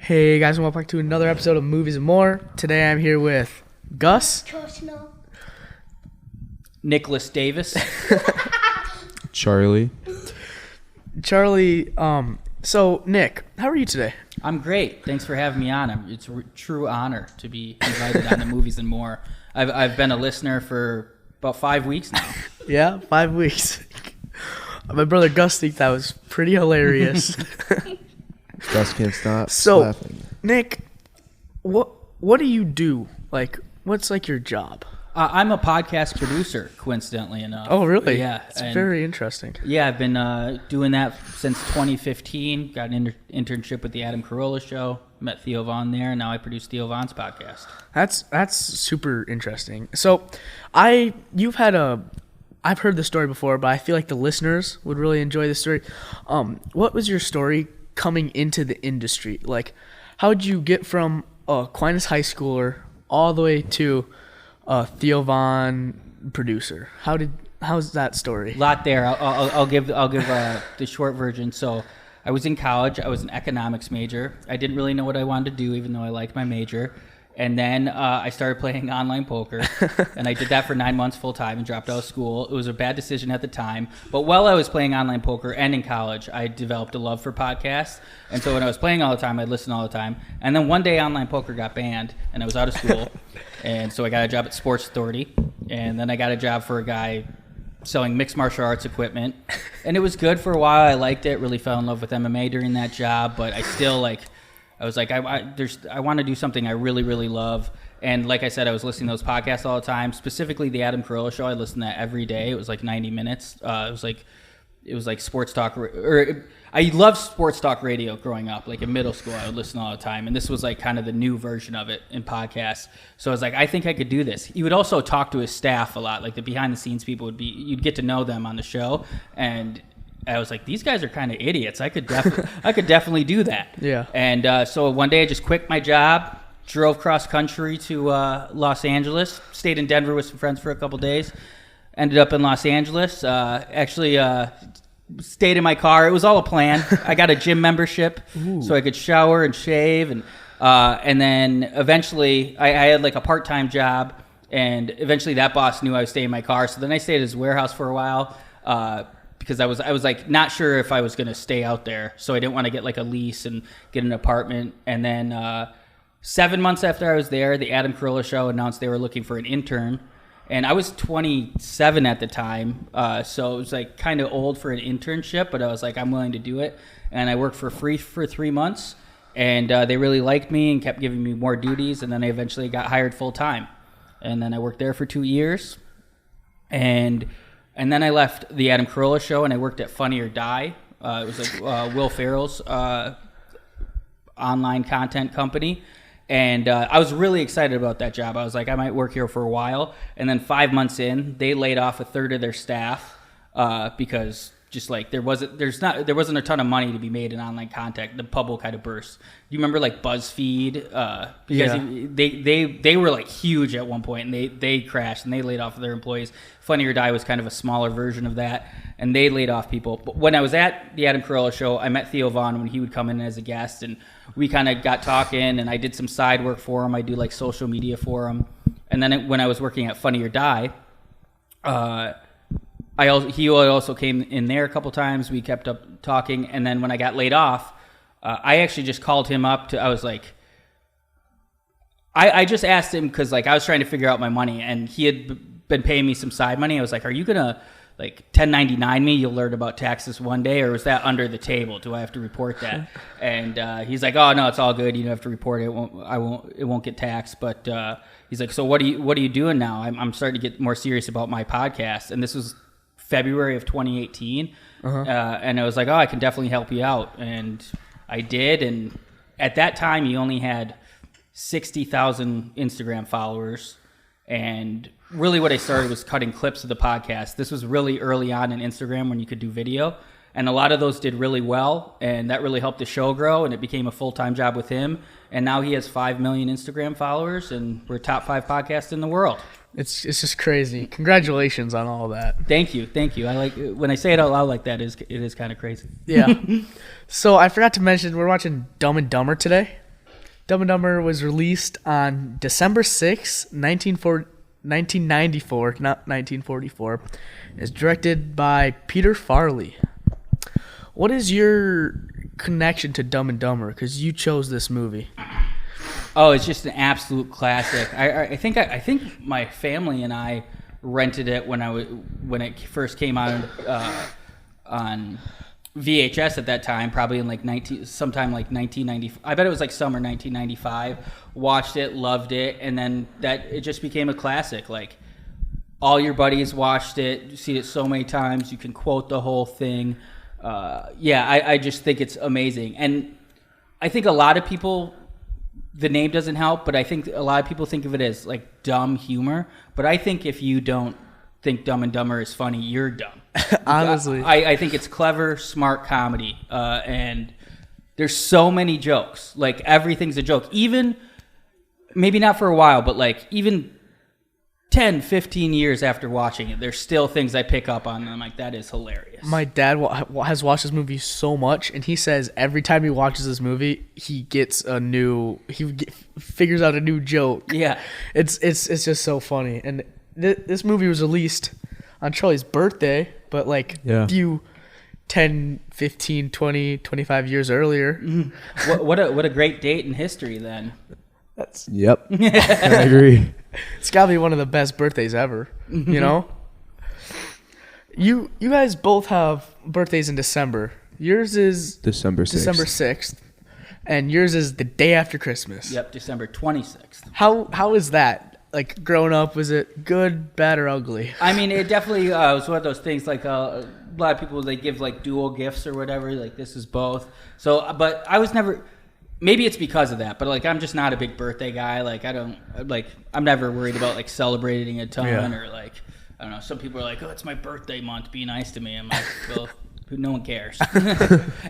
Hey guys, welcome back to another episode of Movies and More. Today I'm here with Gus, Nicholas Davis, Charlie. Charlie. So Nick, how are you today? I'm great. Thanks for having me on. It's a true honor to be invited on the Movies and More. I've been a listener for about 5 weeks now. Yeah, 5 weeks. My brother Gus thinks that was pretty hilarious. Gus can't stop So, laughing. Nick, what do you do? Like, what's like your job? I'm a podcast producer, coincidentally enough. Oh, really? Yeah. It's very interesting. Yeah, I've been doing that since 2015. Got an internship with the Adam Carolla Show. Met Theo Vaughn there, and now I produce Theo Vaughn's podcast. That's super interesting. So, I've heard the story before, but I feel like the listeners would really enjoy the story. What was your story coming into the industry? Like, how did you get from Aquinas high schooler all the way to Theo Vaughn producer? How's that story? A lot there. I'll give the short version. So I was in college. I was an economics major. I didn't really know what I wanted to do, even though I liked my major. And then I started playing online poker, and I did that for 9 months full time and dropped out of school. It was a bad decision at the time, but while I was playing online poker and in college, I developed a love for podcasts. And so when I was playing all the time, I'd listen all the time. And then one day online poker got banned, and I was out of school, and so I got a job at Sports Authority, and then I got a job for a guy selling mixed martial arts equipment, and it was good for a while. I liked it, really fell in love with MMA during that job, but I still I was like, I want to do something I really, really love. And like I said, I was listening to those podcasts all the time, specifically the Adam Carolla Show. I listened to that every day. It was like 90 minutes. It was like sports talk. I loved sports talk radio growing up. Like in middle school, I would listen all the time. And this was like kind of the new version of it in podcasts. So I was like, I think I could do this. He would also talk to his staff a lot. Like the behind the scenes people you'd get to know them on the show. And I was like, these guys are kind of idiots. I could definitely do that. Yeah. And so one day I just quit my job, drove cross country to Los Angeles, stayed in Denver with some friends for a couple days, ended up in Los Angeles. Stayed in my car. It was all a plan. I got a gym membership so I could shower and shave. And then eventually I had like a part-time job, and eventually that boss knew I was staying in my car. So then I stayed at his warehouse for a while. Because I was like not sure if I was going to stay out there. So I didn't want to get like a lease and get an apartment. And then 7 months after I was there, the Adam Carolla Show announced they were looking for an intern. And I was 27 at the time. So it was like kind of old for an internship, but I was like, I'm willing to do it. And I worked for free for 3 months. And they really liked me and kept giving me more duties. And then I eventually got hired full time. And then I worked there for 2 years. And then I left the Adam Carolla Show, and I worked at Funny or Die. It was like Will Ferrell's online content company. And I was really excited about that job. I was like, I might work here for a while. And then 5 months in, they laid off a third of their staff because just like there wasn't a ton of money to be made in online content. The bubble kind of burst. You remember like BuzzFeed? Because they were like huge at one point, and they crashed and they laid off their employees. Funny or Die was kind of a smaller version of that, and they laid off people. But when I was at the Adam Carolla Show, I met Theo Vaughn when he would come in as a guest, and we kind of got talking, and I did some side work for him. I do like social media for him. And then when I was working at Funny or Die, he also came in there a couple times. We kept up talking, and then when I got laid off, I actually just called him up. I was like, I just asked him because like I was trying to figure out my money, and he had been paying me some side money. I was like, are you gonna like 1099 me? You'll learn about taxes one day, or is that under the table? Do I have to report that? And he's like, oh no, it's all good. You don't have to report it. It won't get taxed. But he's like, so what are you doing now? I'm starting to get more serious about my podcast, and this was February of 2018. And I was like, oh, I can definitely help you out. And I did. And at that time, he only had 60,000 Instagram followers. And really what I started was cutting clips of the podcast. This was really early on in Instagram when you could do video. And a lot of those did really well. And that really helped the show grow. And it became a full-time job with him. And now he has 5 million Instagram followers. And we're top 5 podcast in the world. It's just crazy. Congratulations on all that. Thank you. I like when I say it out loud like that. It is kind of crazy. Yeah. So I forgot to mention we're watching Dumb and Dumber today. Dumb and Dumber was released on December 6, 1994, not 1944. It's directed by Peter Farley. What is your connection to Dumb and Dumber? Because you chose this movie. Oh, it's just an absolute classic. I think my family and I rented it when it first came out on VHS at that time, probably in sometime like 1990. I bet it was like summer 1995. Watched it, loved it, and then it just became a classic. Like all your buddies watched it, you see it so many times, you can quote the whole thing. I just think it's amazing, and I think a lot of people. The name doesn't help, but I think a lot of people think of it as like dumb humor. But I think if you don't think Dumb and Dumber is funny, you're dumb. Honestly. I think it's clever, smart comedy. And there's so many jokes. Like everything's a joke. Even, maybe not for a while, but like even 10, 15 years after watching it, there's still things I pick up on. And I'm like, that is hilarious. My dad has watched this movie so much, and he says every time he watches this movie, he figures out a new joke. Yeah. It's just so funny. And this movie was released on Charlie's birthday, but few 10, 15, 20, 25 years earlier. Mm-hmm. What a great date in history then. Yep. I agree. It's got to be one of the best birthdays ever, you know? You guys both have birthdays in December. Yours is December 6th. December 6th, and yours is the day after Christmas. Yep, December 26th. How is that? Like, growing up, was it good, bad, or ugly? I mean, it definitely was one of those things, like a lot of people, they give, like, dual gifts or whatever, like, this is both. So, but I was never... Maybe it's because of that, but like I'm just not a big birthday guy. Like I'm never worried about like celebrating a ton or like I don't know. Some people are like, "Oh, it's my birthday month. Be nice to me." I'm like, "Well, no one cares."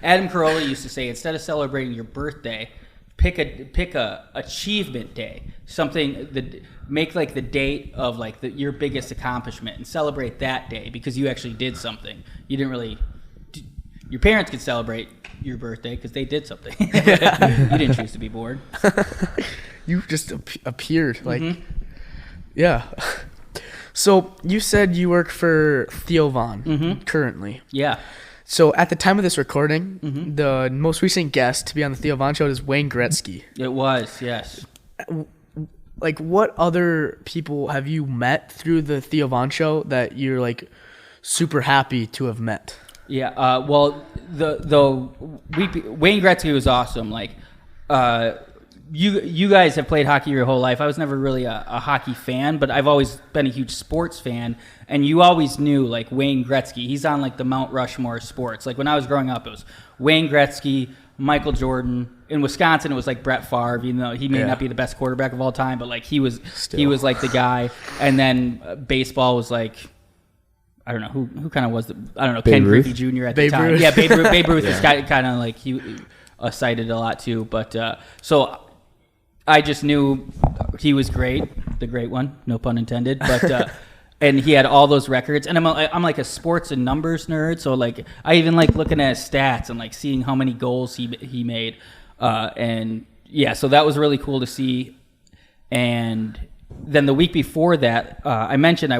Adam Carolla used to say, instead of celebrating your birthday, pick a achievement day, something that make like the date of like your biggest accomplishment and celebrate that day because you actually did something. You didn't really. Your parents could celebrate your birthday because they did something. You didn't choose to be born. You just appeared. Like, yeah. So you said you work for Theo Von currently. Yeah. So at the time of this recording, the most recent guest to be on the Theo Von show is Wayne Gretzky. It was, yes. Like, what other people have you met through the Theo Von show that you're like super happy to have met? Yeah, well, Wayne Gretzky was awesome. Like, you guys have played hockey your whole life. I was never really a hockey fan, but I've always been a huge sports fan. And you always knew, like, Wayne Gretzky. He's on, like, the Mount Rushmore of sports. Like, when I was growing up, it was Wayne Gretzky, Michael Jordan. In Wisconsin, it was, like, Brett Favre, even though he may not be the best quarterback of all time. But, like, he was like, the guy. And then baseball was, like... I don't know who kind of was Ken Griffey Jr. at the time. Ruth. Yeah, Babe Ruth is kind of like he cited a lot too. But so I just knew he was great, the great one, no pun intended. But and he had all those records. And I'm like a sports and numbers nerd, so like I even like looking at his stats and like seeing how many goals he made. And yeah, so that was really cool to see. And then the week before that, I mentioned I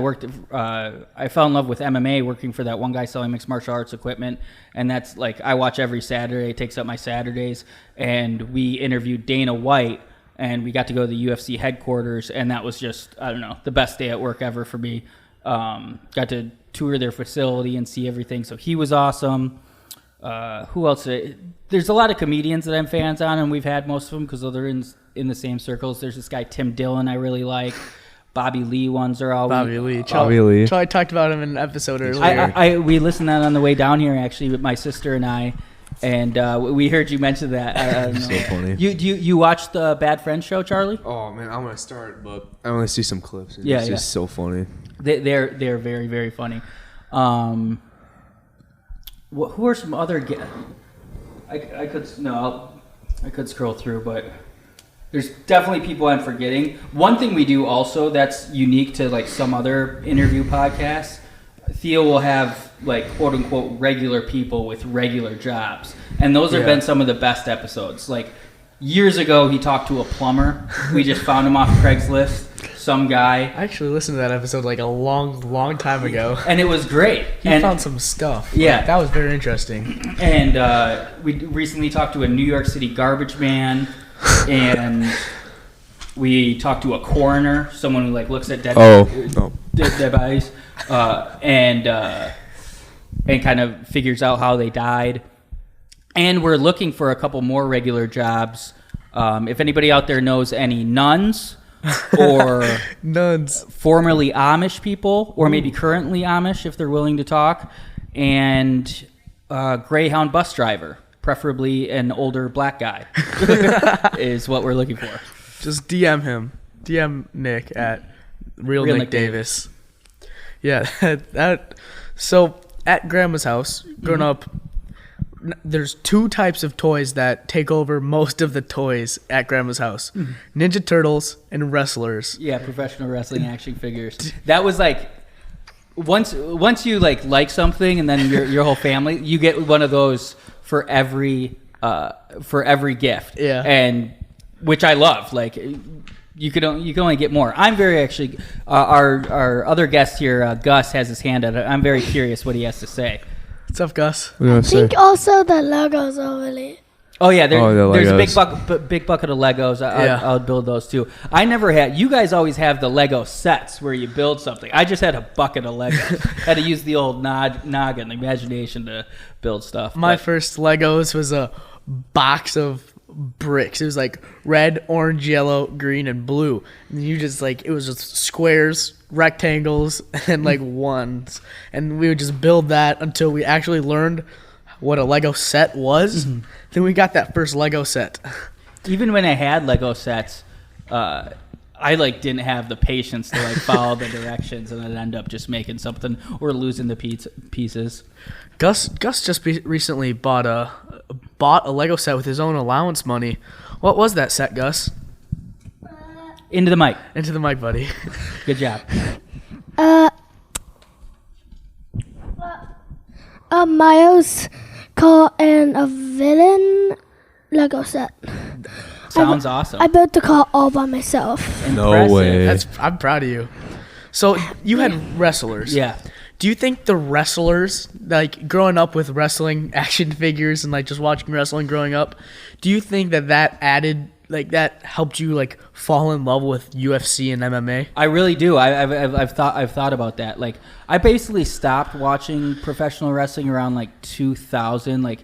fell in love with MMA working for that one guy selling mixed martial arts equipment. And that's like, I watch every Saturday. It takes up my Saturdays. And we interviewed Dana White, and we got to go to the UFC headquarters. And that was just, I don't know, the best day at work ever for me. Got to tour their facility and see everything. So he was awesome. Who else? There's a lot of comedians that I'm fans on, and we've had most of them because they're in the same circles. There's this guy Tim Dillon I really like. Bobby Lee ones are all Bobby Lee. Lee. Charlie talked about him in an episode earlier. We listened to that on the way down here actually with my sister and I, and we heard you mention that. I don't know. So funny. You watched the Bad Friends show, Charlie? Oh man, I'm gonna start, but I only see some clips. And Yeah, it's just so funny. They're very, very funny. Who are some other? I could scroll through, but there's definitely people I'm forgetting. One thing we do also that's unique to like some other interview podcasts, Theo will have like quote unquote regular people with regular jobs, and those have been some of the best episodes. Like years ago, he talked to a plumber. We just found him off Craigslist. Some guy. I actually listened to that episode like a long time ago. And it was great. He And found some stuff. Yeah. Like, that was very interesting. And we recently talked to a New York City garbage man, and we talked to a coroner, someone who like looks at dead bodies, and kind of figures out how they died. And we're looking for a couple more regular jobs. If anybody out there knows any nuns or Nuns. formerly Amish people, or maybe currently Amish if they're willing to talk, and Greyhound bus driver, preferably an older black guy, is what we're looking for. Just DM him. DM Nick at Real Nick Davis. Yeah, that. So at Grandma's house, growing up, there's two types of toys that take over most of the toys at Grandma's house: Ninja Turtles and wrestlers. Yeah, professional wrestling action figures. That was like once you like something, and then your whole family, you get one of those for every gift. Yeah, and which I love. Like you can only get more. I'm very actually our other guest here, Gus, has his hand out. I'm very curious what he has to say. What's up, Gus? I think also the Legos over there. Oh yeah, there's a Legos. big bucket of Legos. Yeah. I would build those too. I never had. You guys always have the Lego sets where you build something. I just had a bucket of Legos. Had to use the old noggin, the imagination to build stuff. My first Legos was a box of bricks. It was like red, orange, yellow, green, and blue. And you just like, it was just squares, rectangles, and like ones. And we would just build that until we actually learned what a Lego set was. Then we got that first Lego set. Even when I had Lego sets, I like didn't have the patience to like follow the directions, and I'd end up just making something or losing the pieces. Gus just recently bought a Lego set with his own allowance money. What was that set, Gus? Into the mic. Into the mic, buddy. Good job. Miles car and a villain Lego set. Sounds awesome. I built the car all by myself. No Impressive. way. I'm proud of you. So you had wrestlers. Yeah. Do you think the wrestlers, like growing up with wrestling action figures and like just watching wrestling growing up, do you think that added, like that helped you like fall in love with UFC and MMA? I really do. I've thought about that. Like I basically stopped watching professional wrestling around like 2000. Like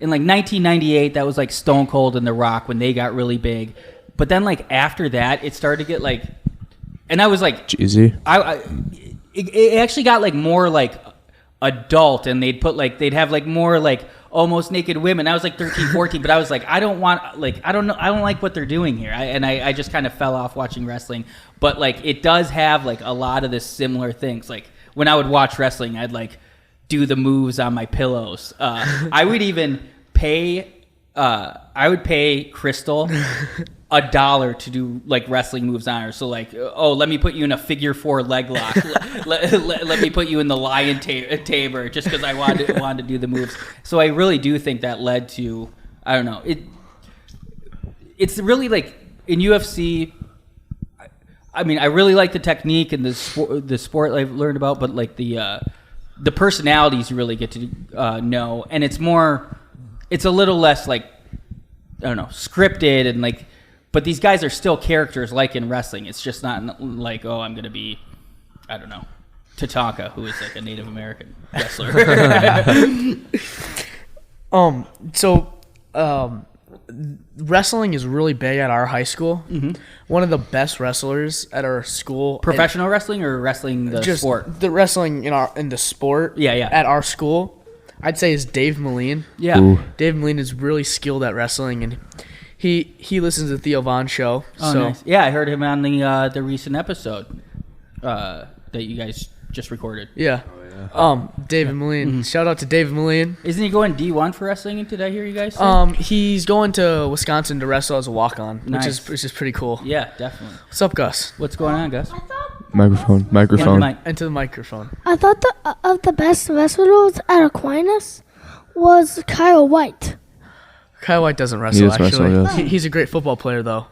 in like 1998, that was like Stone Cold and The Rock when they got really big. But then like after that, it started to get like, and I was like, Cheesy. It actually got like more like adult, and they'd have like more like almost naked women. I was like 13, 14, but I was like, I don't like what they're doing here. I just kind of fell off watching wrestling. But like it does have like a lot of the similar things. Like when I would watch wrestling, I'd like do the moves on my pillows. I would even pay Crystal $1 to do like wrestling moves on her. So like, oh, let me put you in a figure 4 leg lock. let me put you in the lion tamer just because I wanted to do the moves. So I really do think that led to, I don't know. It's really like in UFC. I mean, I really like the technique and the sport I've learned about, but like the personalities you really get to know, and it's a little less like, I don't know, scripted and like. But these guys are still characters like in wrestling. It's just not like, oh, I'm going to be, I don't know, Tatanka, who is like a Native American wrestler. Wrestling is really big at our high school. Mm-hmm. One of the best wrestlers at our school. Professional wrestling or wrestling the sport? The wrestling in the sport. Yeah. At our school, I'd say is Dave Moline. Yeah. Ooh. Dave Moline is really skilled at wrestling, and he listens to the Theo Von show. Oh, so nice. Yeah, I heard him on the recent episode that you guys just recorded. yeah. David Moline. Mm-hmm. Shout out to David Moline. Isn't he going D1 for wrestling? Did I hear you guys say? He's going to Wisconsin to wrestle as a walk-on, Nice. which is pretty cool. Yeah, definitely. What's up, Gus? What's going on, Gus? Microphone. Into the microphone. I thought of the best wrestlers at Aquinas was Kyle White. Kyle White doesn't wrestle, does wrestle, actually. yes. He's a great football player, though.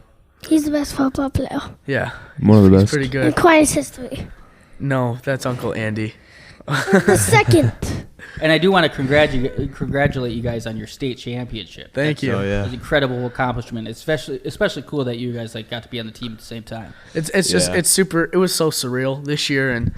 He's the best football player Yeah. One of the He's best. pretty in good. Aquinas history. No, that's Uncle Andy. The second. And I do want to congratulate you guys on your state championship. Thank you. Oh It's yeah. an incredible accomplishment. Especially cool that you guys like got to be on the team at the same time. It's just, Yeah. it's super, it was so surreal this year and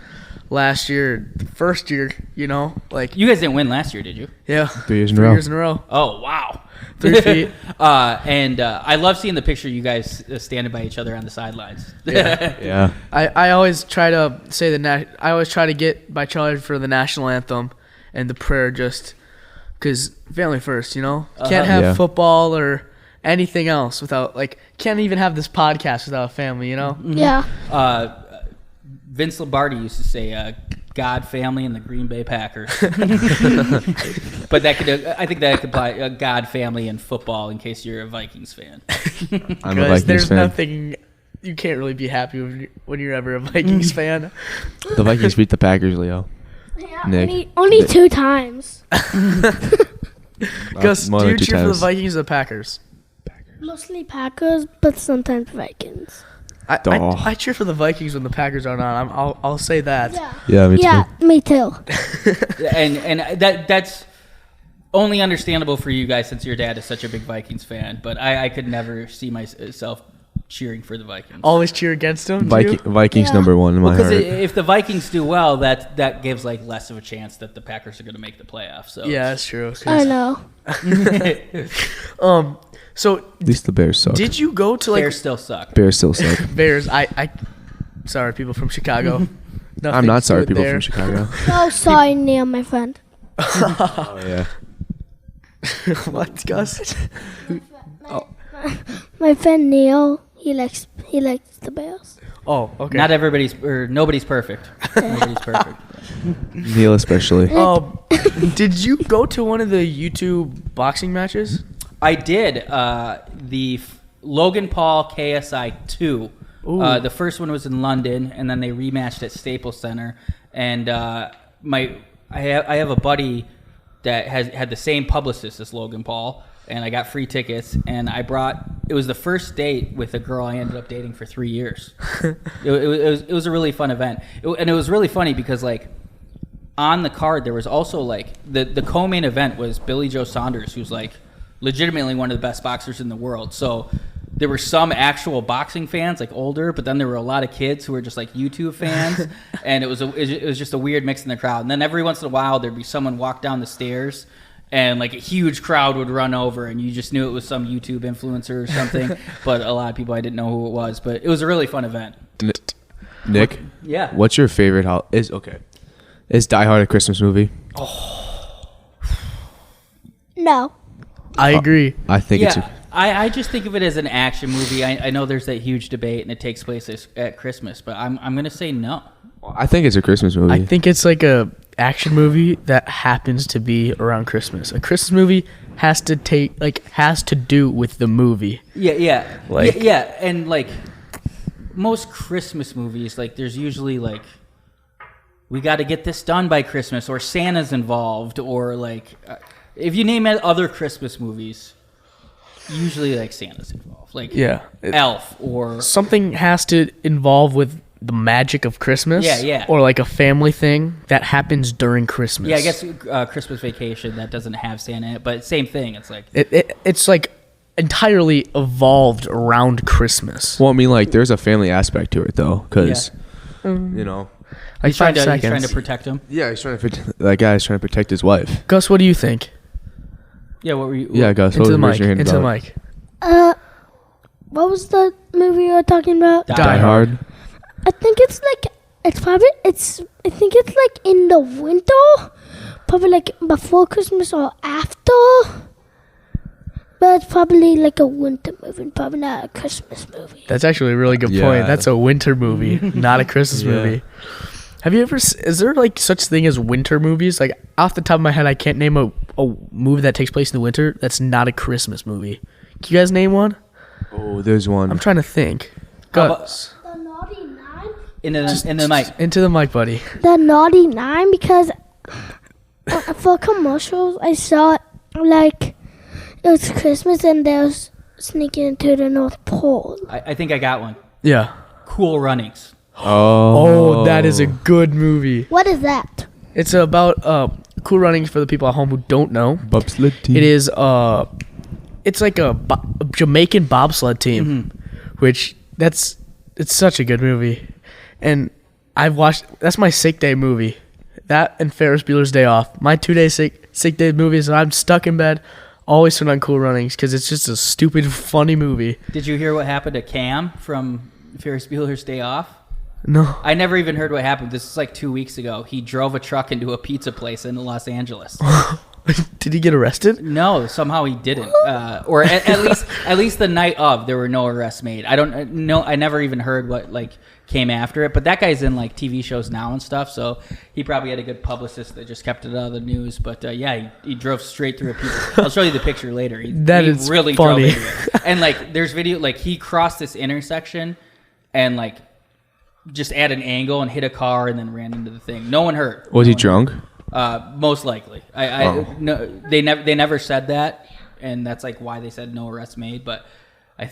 last year, the first year, you know, like, You guys didn't win last year, did you? yeah. 3 years in a 3 row. years in a row. Oh wow. 3 feet. And I love seeing the picture of you guys standing by each other on the sidelines. Yeah. I always try to say I always try to get by Charlie for the national anthem and the prayer just because family first, you know? Can't have Yeah. football or anything else without, like, can't even have this podcast without a family, you know? Yeah. Vince Lombardi used to say, "God, family, and the Green Bay Packers." But that could, I think that could apply God, family, and football in case you're a Vikings fan. I'm a Because Vikings there's fan. nothing, you can't really be happy when you're ever a Vikings fan. The Vikings beat the Packers, Leo. Nick. Only 2 times. Gus, More do than you 2 cheer for the times. Vikings or the Packers? Mostly Packers, but sometimes Vikings. Oh. I cheer for the Vikings when the Packers are on. I'll say that. Yeah, me too. Yeah, me too. and that's only understandable for you guys since your dad is such a big Vikings fan. But I could never see myself cheering for the Vikings. Always cheer against them. too? Vikings Yeah. number 1 in my Because heart. if the Vikings do well, that gives like less of a chance that the Packers are going to make the playoffs. So Yeah, that's true. 'cause- I know. So At least the Bears suck. did you go to like Bears still suck. Bears still suck. Bears? Sorry, people from Chicago. I'm not sorry, Nothing to do people there. from Chicago. So sorry, Neil, my friend. Oh yeah. What, Gus? My friend Neil, he likes the Bears. Oh, okay. Nobody's perfect. Nobody's perfect. Neil especially. Did you go to one of the YouTube boxing matches? I did the Logan Paul KSI 2. The first one was in London, and then they rematched at Staples Center. And I have a buddy that had the same publicist as Logan Paul, and I got free tickets. And it was the first date with a girl I ended up dating for 3 years. it was a really fun event, and it was really funny because like on the card there was also like the co-main event was Billy Joe Saunders, who's like legitimately one of the best boxers in the world. So there were some actual boxing fans, like older, but then there were a lot of kids who were just like YouTube fans, and it was just a weird mix in the crowd. And then every once in a while there'd be someone walk down the stairs, and like a huge crowd would run over, and you just knew it was some YouTube influencer or something. But a lot of people I didn't know who it was, but it was a really fun event. Nick, Yeah. what's your favorite Is Die Hard a Christmas movie? No. I agree. I think it's Yeah, I just think of it as an action movie. I know there's that huge debate, and it takes place at Christmas, but I'm gonna say no. I think it's a Christmas movie. I think it's like a action movie that happens to be around Christmas. A Christmas movie has to do with the movie. Yeah. Like- yeah, and like most Christmas movies, like there's usually like we got to get this done by Christmas, or Santa's involved, or like if you name it other Christmas movies, usually like Santa's involved, like Yeah. Elf or Something has to involve with the magic of Christmas. Yeah. Or like a family thing that happens during Christmas. yeah, I guess Christmas Vacation that doesn't have Santa in it, but same thing. It's like It's like entirely evolved around Christmas. Well, I mean, like, there's a family aspect to it, though, because, you know. Like he's trying 5 to seconds. protect him. Yeah, that guy's trying to protect his wife. Gus, what do you think? Yeah, what were you? Yeah, Gus. Into the what was mic. your hand Into the about? mic. What was the movie you were talking about? Die Hard. I think it's like I think it's like in the winter, probably like before Christmas or after. But it's probably like a winter movie, probably not a Christmas movie. That's actually a really good Yeah. point. That's a winter movie, not a Christmas Yeah. movie. Have you ever? Is there like such thing as winter movies? Like off the top of my head, I can't name a movie that takes place in the winter that's not a Christmas movie. Can you guys name one? Oh, there's one. I'm trying to think. How about- Gus, The Naughty Nine. in the mic. into the mic, buddy. The Naughty Nine, because for commercials I saw it, like it was Christmas and they was sneaking into the North Pole. I think I got one. Yeah. Cool Runnings. Oh, that is a good movie. What is that? It's about Cool Runnings for the people at home who don't know. Bobsled team. It is it's like a Jamaican bobsled team, which it's such a good movie, and I've watched. That's my sick day movie. That and Ferris Bueller's Day Off. My 2 day sick day movies. And I'm stuck in bed. Always turn on Cool Runnings because it's just a stupid, funny movie. Did you hear what happened to Cam from Ferris Bueller's Day Off? No. I never even heard what happened. This is like 2 weeks ago. He drove a truck into a pizza place in Los Angeles. Did he get arrested? No, somehow he didn't. Or at least the night of, there were no arrests made. I don't know. I never even heard what like came after it. But that guy's in like TV shows now and stuff, so he probably had a good publicist that just kept it out of the news. But yeah, he drove straight through a pizza. I'll show you the picture later. He Is really funny. drove into it. And like, there's video like he crossed this intersection and like just at an angle and hit a car and then ran into the thing. No one hurt. Was he drunk? Most likely. No, they never said that, and that's like why they said no arrests made. But I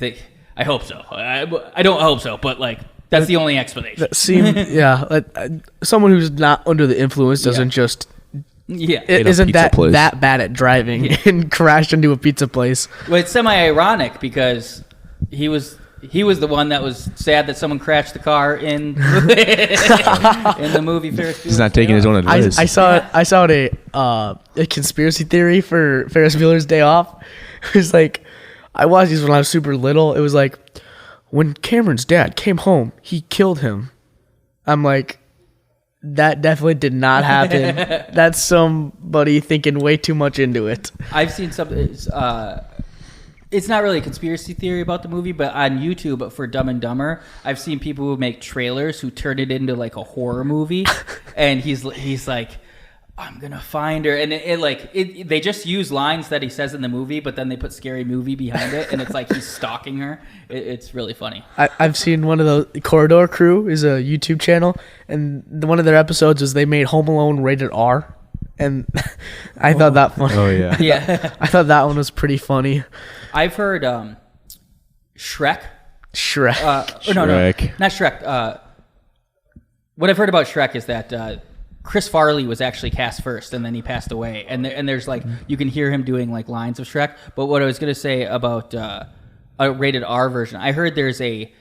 hope so. I don't hope so, but like that's the only explanation. That seemed someone who's not under the influence doesn't just Yeah, isn't pizza place. that bad at driving and crashed into a pizza place. well, it's semi-ironic because he was the one that was sad that someone crashed the car in in the movie Ferris Bueller's He's not Day taking his Off. own advice. I saw a conspiracy theory for Ferris Bueller's Day Off. It was like, I watched these when I was super little. It was like, when Cameron's dad came home, he killed him. I'm like, that definitely did not happen. That's somebody thinking way too much into it. I've seen something. It's not really a conspiracy theory about the movie, but on YouTube for Dumb and Dumber, I've seen people who make trailers who turn it into like a horror movie, and he's like, I'm gonna find her, and they just use lines that he says in the movie, but then they put scary movie behind it, and it's like he's stalking her. It's really funny. I've seen one of those. Corridor Crew is a YouTube channel, and one of their episodes is they made Home Alone rated R, and I thought that funny. Oh yeah. Yeah, I thought that one was pretty funny. I've heard Shrek. Shrek. Or no, Shrek. not Shrek. What I've heard about Shrek is that Chris Farley was actually cast first, and then he passed away. And there's like, you can hear him doing like lines of Shrek. But what I was gonna say about a rated R version, I heard there's a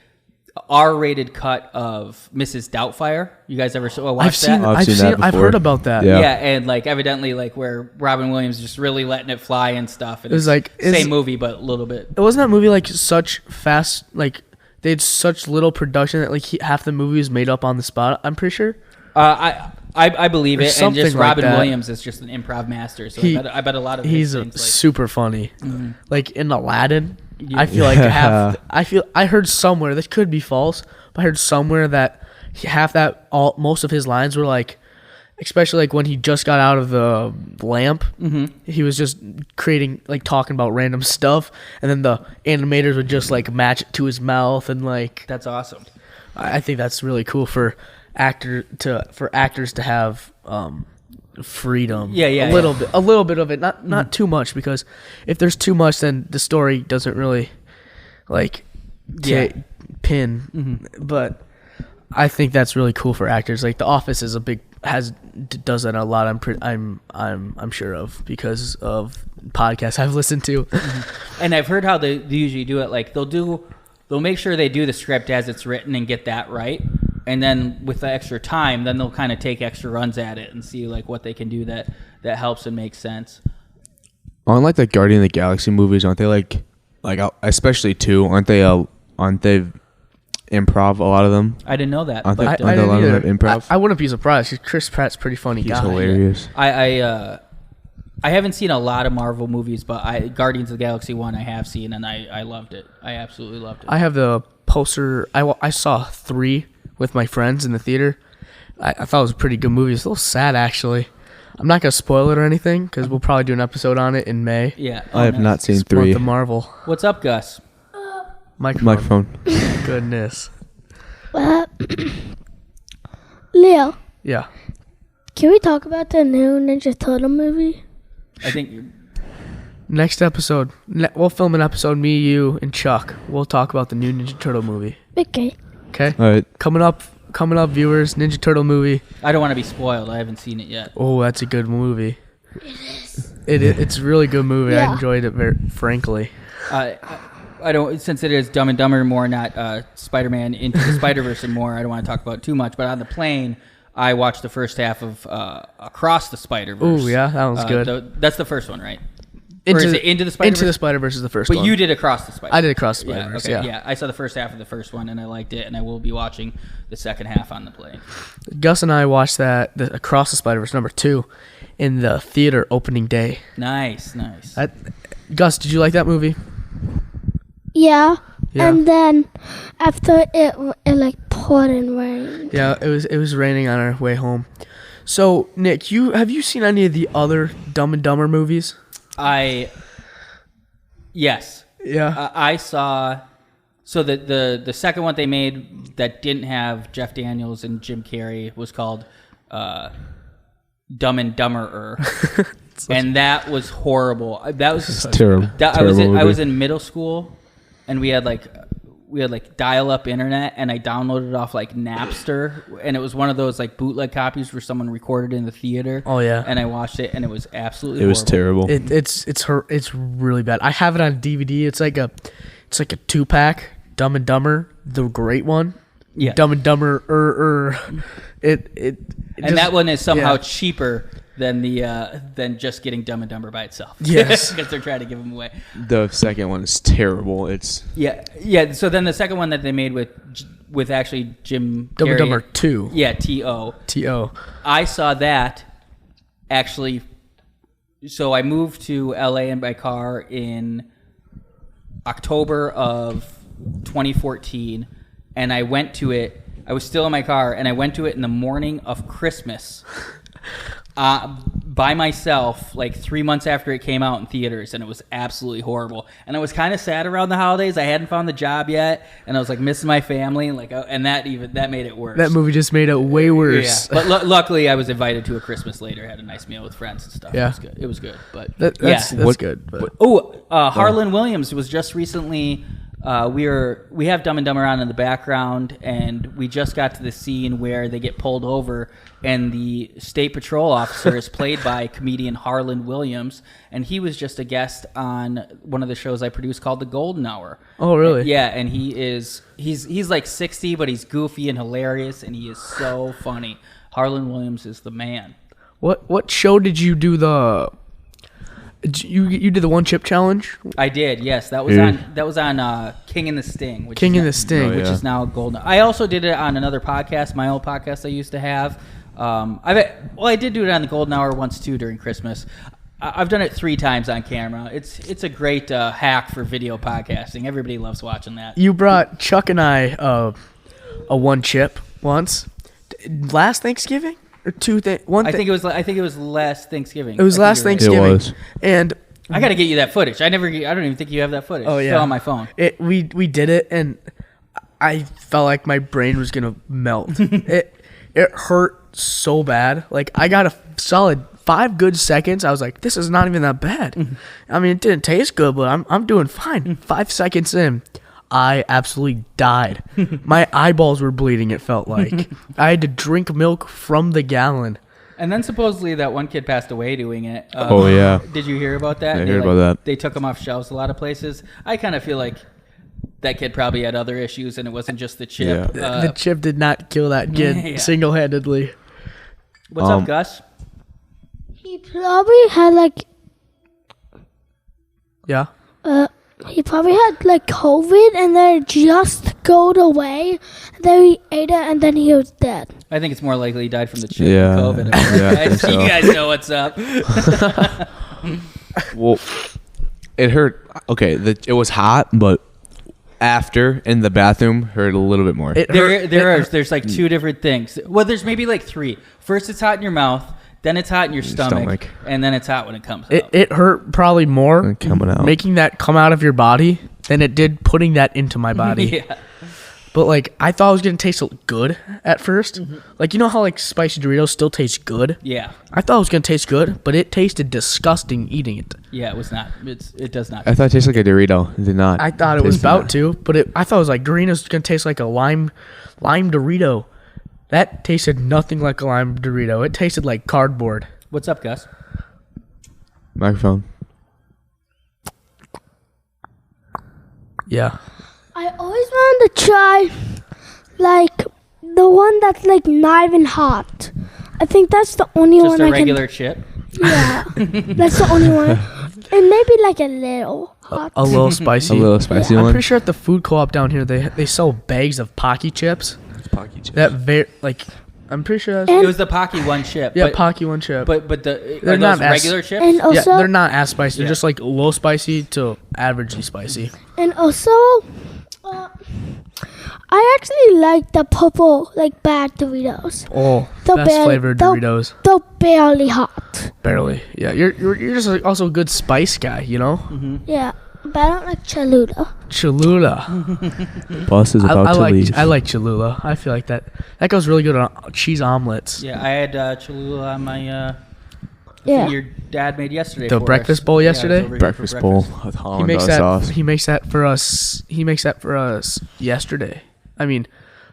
R-rated cut of Mrs. Doubtfire. You guys ever watch that? I've heard about that. Yeah. Yeah, and like evidently like where Robin Williams just really letting it fly and stuff. And It was like, same movie but a little bit. It wasn't that movie like such fast, like they had such little production that like half the movie was made up on the spot. I'm pretty sure. I believe Or it, and something just like Robin that. Williams is just an improv master. So I bet a lot of he's his things, super funny. Like in Aladdin, Yeah. I feel like I heard somewhere, this could be false, but I heard somewhere that most of his lines were like, especially like when he just got out of the lamp, he was just creating, like talking about random stuff, and then the animators would just like match it to his mouth, and like that's awesome. I think that's really cool for actors to have freedom. Yeah, a little bit of it, not too much, because if there's too much, then the story doesn't really like pin. But I think that's really cool for actors. Like The Office is does that a lot. I'm sure of, because of podcasts I've listened to. And I've heard how they usually do it. Like they'll make sure they do the script as it's written and get that right. And then with the extra time, then they'll kind of take extra runs at it and see like what they can do that helps and makes sense. On like the Guardian of the Galaxy movies, aren't they like especially 2, aren't they improv, a lot of them? I didn't know that. Aren't But, they- I a didn't lot of them either. have improv? I wouldn't be surprised, 'cause Chris Pratt's a pretty funny He's guy. hilarious. I haven't seen a lot of Marvel movies, but Guardians of the Galaxy 1 I have seen, and I loved it. I absolutely loved it. I have the poster. I saw 3 with my friends in the theater. I thought it was a pretty good movie. It's a little sad, actually. I'm not gonna spoil it or anything, because we'll probably do an episode on it in May. Yeah. I have nice. not seen It's month 3. of Marvel. What's up, Gus? Microphone. Goodness. Leo, Yeah. can we talk about the new Ninja Turtle movie? I think Next episode, we'll film an episode. Me, you, and Chuck. We'll talk about the new Ninja Turtle movie. Okay. Okay. All right. Coming up, viewers. Ninja Turtle movie. I don't want to be spoiled. I haven't seen it yet. Oh, that's a good movie. It's a really good movie. I Yeah. enjoyed it very frankly. I don't, since it is Dumb and Dumber more, not Spider-Man Into the Spider-Verse and more. I don't want to talk about it too much. But on the plane, I watched the first half of Across the Spider-Verse. Oh yeah, that was good. That's the first one, right? Or is it Into the Spider-Verse? Into the Spider-Verse is the first But one. you did Across the Spider-Verse. I did Across the Spider-Verse. Okay, Yeah. I saw the first half of the first one and I liked it, and I will be watching the second half on the plane. Gus and I watched the Across the Spider-Verse #2 in the theater opening day. Nice. Gus, did you like that movie? Yeah. Yeah. And then after it like poured and rained. Yeah, it was raining on our way home. So Nick, have you seen any of the other Dumb and Dumber movies? Yes. Yeah. I saw. So the second one they made that didn't have Jeff Daniels and Jim Carrey was called Dumb and Dumberer, and that was horrible. That was Terrible. I was movie. in middle school, and we had like dial-up internet, and I downloaded it off like Napster, and it was one of those like bootleg copies where someone recorded in the theater. Oh, yeah. And I watched it, and it was absolutely. It was horrible. terrible. It's really bad. I have it on DVD. It's like a 2-pack. Dumb and Dumber, the great one. Yeah. Dumb and Dumber. And that one is somehow yeah. cheaper than just getting Dumb and Dumber by itself. Yes. Because they're trying to give them away. The second one is terrible. It's Yeah. So then the second one that they made with actually Jim Dumb and Carrey, Dumber 2. Yeah, T.O. T.O. I saw that actually. So I moved to L.A. in my car in October of 2014, and I went to it. I was still in my car, and I went to it in the morning of Christmas by myself, like 3 months after it came out in theaters, and it was absolutely horrible. And I was kind of sad around the holidays. I hadn't found the job yet, and I was like missing my family, and that made it worse. That movie just made it way worse. Yeah. But luckily, I was invited to a Christmas later. Had a nice meal with friends and stuff. Yeah. It was good. But That's yeah. good. But Harlan Williams was just recently. We have Dumb and Dumber on in the background, and we just got to the scene where they get pulled over, and the state patrol officer is played by comedian Harlan Williams, and he was just a guest on one of the shows I produced called The Golden Hour. Oh, really? Yeah, and he's like 60, but he's goofy and hilarious, and he is so funny. Harlan Williams is the man. What show did you do you did the one chip challenge? I did, yes. That was on King and the Sting. Which is now Golden. I also did it on another podcast, my old podcast I used to have. I did do it on the Golden Hour once too during Christmas. I've done it 3 times on camera. It's a great hack for video podcasting. Everybody loves watching that. You brought Chuck and I a one chip once last Thanksgiving. Or I think it was last Thanksgiving. It was last Thanksgiving. It was. And I got to get you that footage. I don't even think you have that footage. Oh It's yeah, still on my phone. We did it, and I felt like my brain was gonna melt. it hurt so bad. Like I got a solid 5 good seconds. I was like, this is not even that bad. I mean, it didn't taste good, but I'm doing fine. 5 seconds in, I absolutely died. My eyeballs were bleeding, it felt like. I had to drink milk from the gallon. And then supposedly that one kid passed away doing it. Oh, yeah. Did you hear about that? I heard about that. They took him off shelves a lot of places. I kind of feel like that kid probably had other issues, and it wasn't just the chip. Yeah. The chip did not kill that kid Yeah. single-handedly. What's up, Gus? He probably had Yeah. he probably had COVID, and then it just got away. And then he ate it, and then he was dead. I think it's more likely he died from the chip Yeah. than COVID. Yeah, I think so. You guys know what's up. Well, it hurt. Okay, it was hot, but after in the bathroom hurt a little bit more. There's like 2 different things. Well, there's maybe like 3. First, it's hot in your mouth. Then it's hot in your stomach, and then it's hot when it comes out. It hurt probably more Coming out. making that come out of your body than it did putting that into my body. Yeah. but like I thought it was gonna taste good at 1st. Like you know how like spicy Doritos still taste good. Yeah. I thought it was gonna taste good, but it tasted disgusting eating it. Yeah, it was not. It does not. I thought it tasted like a Dorito. It did not. I thought it was Tasted about not. to, but I thought it was like Doritos gonna taste like a lime Dorito. That tasted nothing like a lime Dorito. It tasted like cardboard. What's up, Gus? Microphone. Yeah. I always wanted to try, like, the one that's, like, not even hot. I think that's the only Just one a I regular chip. can... Yeah. That's the only one. And maybe, like, a little hot. A little spicy. A little spicy I'm one. pretty sure at the food co-op down here they sell bags of Pocky chips. Pocky chips. That I'm pretty sure that's And- It was the Pocky one chip. yeah, but, Pocky one chip. but the They're are not those as- regular chips? And yeah, also... they're not as spicy. They're Yeah. just like low spicy to averagely spicy. And also, I actually like the purple, like, bag Doritos. Oh, The best bag- flavored the- Doritos. They're barely hot. Barely. Yeah, you're just like also a good spice guy, you know? Yeah. But I don't like Cholula. Cholula. Boss is about to leave. I like Cholula. I feel like that goes really good on cheese omelets. Yeah, I had Cholula on my Yeah. thing your dad made yesterday. The for breakfast us. bowl Yeah, I was yesterday? over here for breakfast bowl breakfast. with He Holland makes sauce. that. He makes that for us. He makes that for us yesterday. I mean,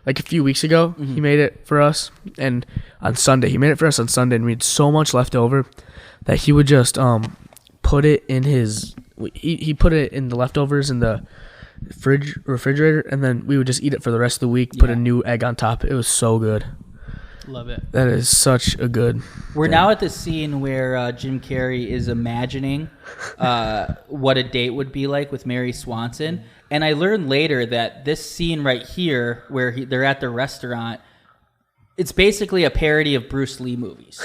like a few weeks ago, he made it for us, and on Sunday he made it for us on Sunday, and we had so much left over that he would just put it in his. He put it in the leftovers in the refrigerator, and then we would just eat it for the rest of the week. Put Yeah. a new egg on top. It was so good. Love it. That is such a good. We're now at the scene where Jim Carrey is imagining what a date would be like with Mary Swanson. And I learned later that this scene right here, where they're at the restaurant, it's basically a parody of Bruce Lee movies.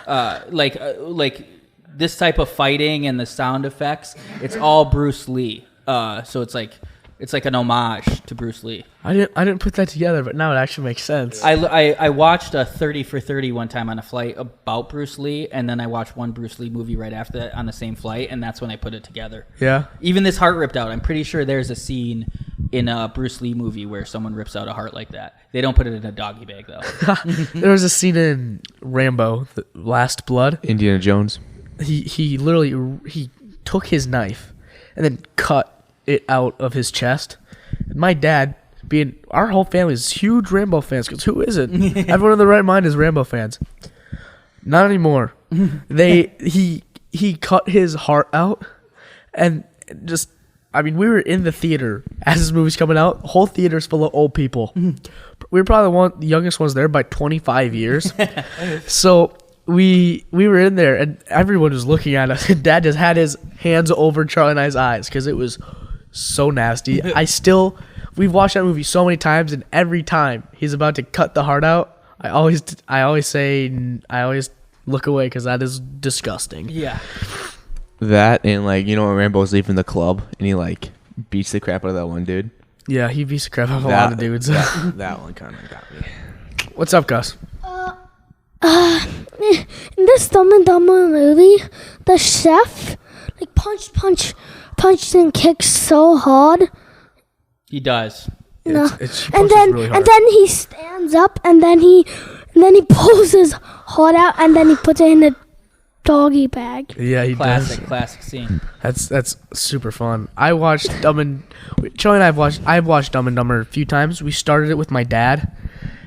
Like this type of fighting and the sound effects, it's all Bruce Lee. So it's like an homage to Bruce Lee. I didn't put that together, but now it actually makes sense. I watched a 30 for 30 one time on a flight about Bruce Lee, and then I watched one Bruce Lee movie right after that on the same flight, and that's when I put it together. Yeah. Even this heart ripped out, I'm pretty sure there's a scene in a Bruce Lee movie where someone rips out a heart like that. They don't put it in a doggy bag, though. There was a scene in Rambo, The Last Blood. Indiana Jones. He literally he took his knife and then cut it out of his chest. My dad, being our whole family is huge Rambo fans, because who isn't? Everyone in the right mind is Rambo fans. Not anymore. He cut his heart out, and just we were in the theater as this movie's coming out. The whole theater's full of old people. We were probably the youngest ones there by 25 years. So we were in there, and everyone was looking at us. And Dad just had his hands over Charlie and I's eyes because it was so nasty. We've watched that movie so many times, and every time he's about to cut the heart out, I always look away because that is disgusting. Yeah. That and like when Rambo's leaving the club and he like beats the crap out of that one dude. Yeah, he beats the crap out of a lot of dudes. That one kind of got me. What's up, Gus? In this Dumb and Dumber movie, the chef, like, punched and kicked so hard. He does. No. She And punches then really hard. and then he stands up and then he pulls his heart out and then he puts it in a doggy bag. Yeah, he does. Classic scene. That's super fun. I watched Charlie and I've watched Dumb and Dumber a few times. We started it with my dad,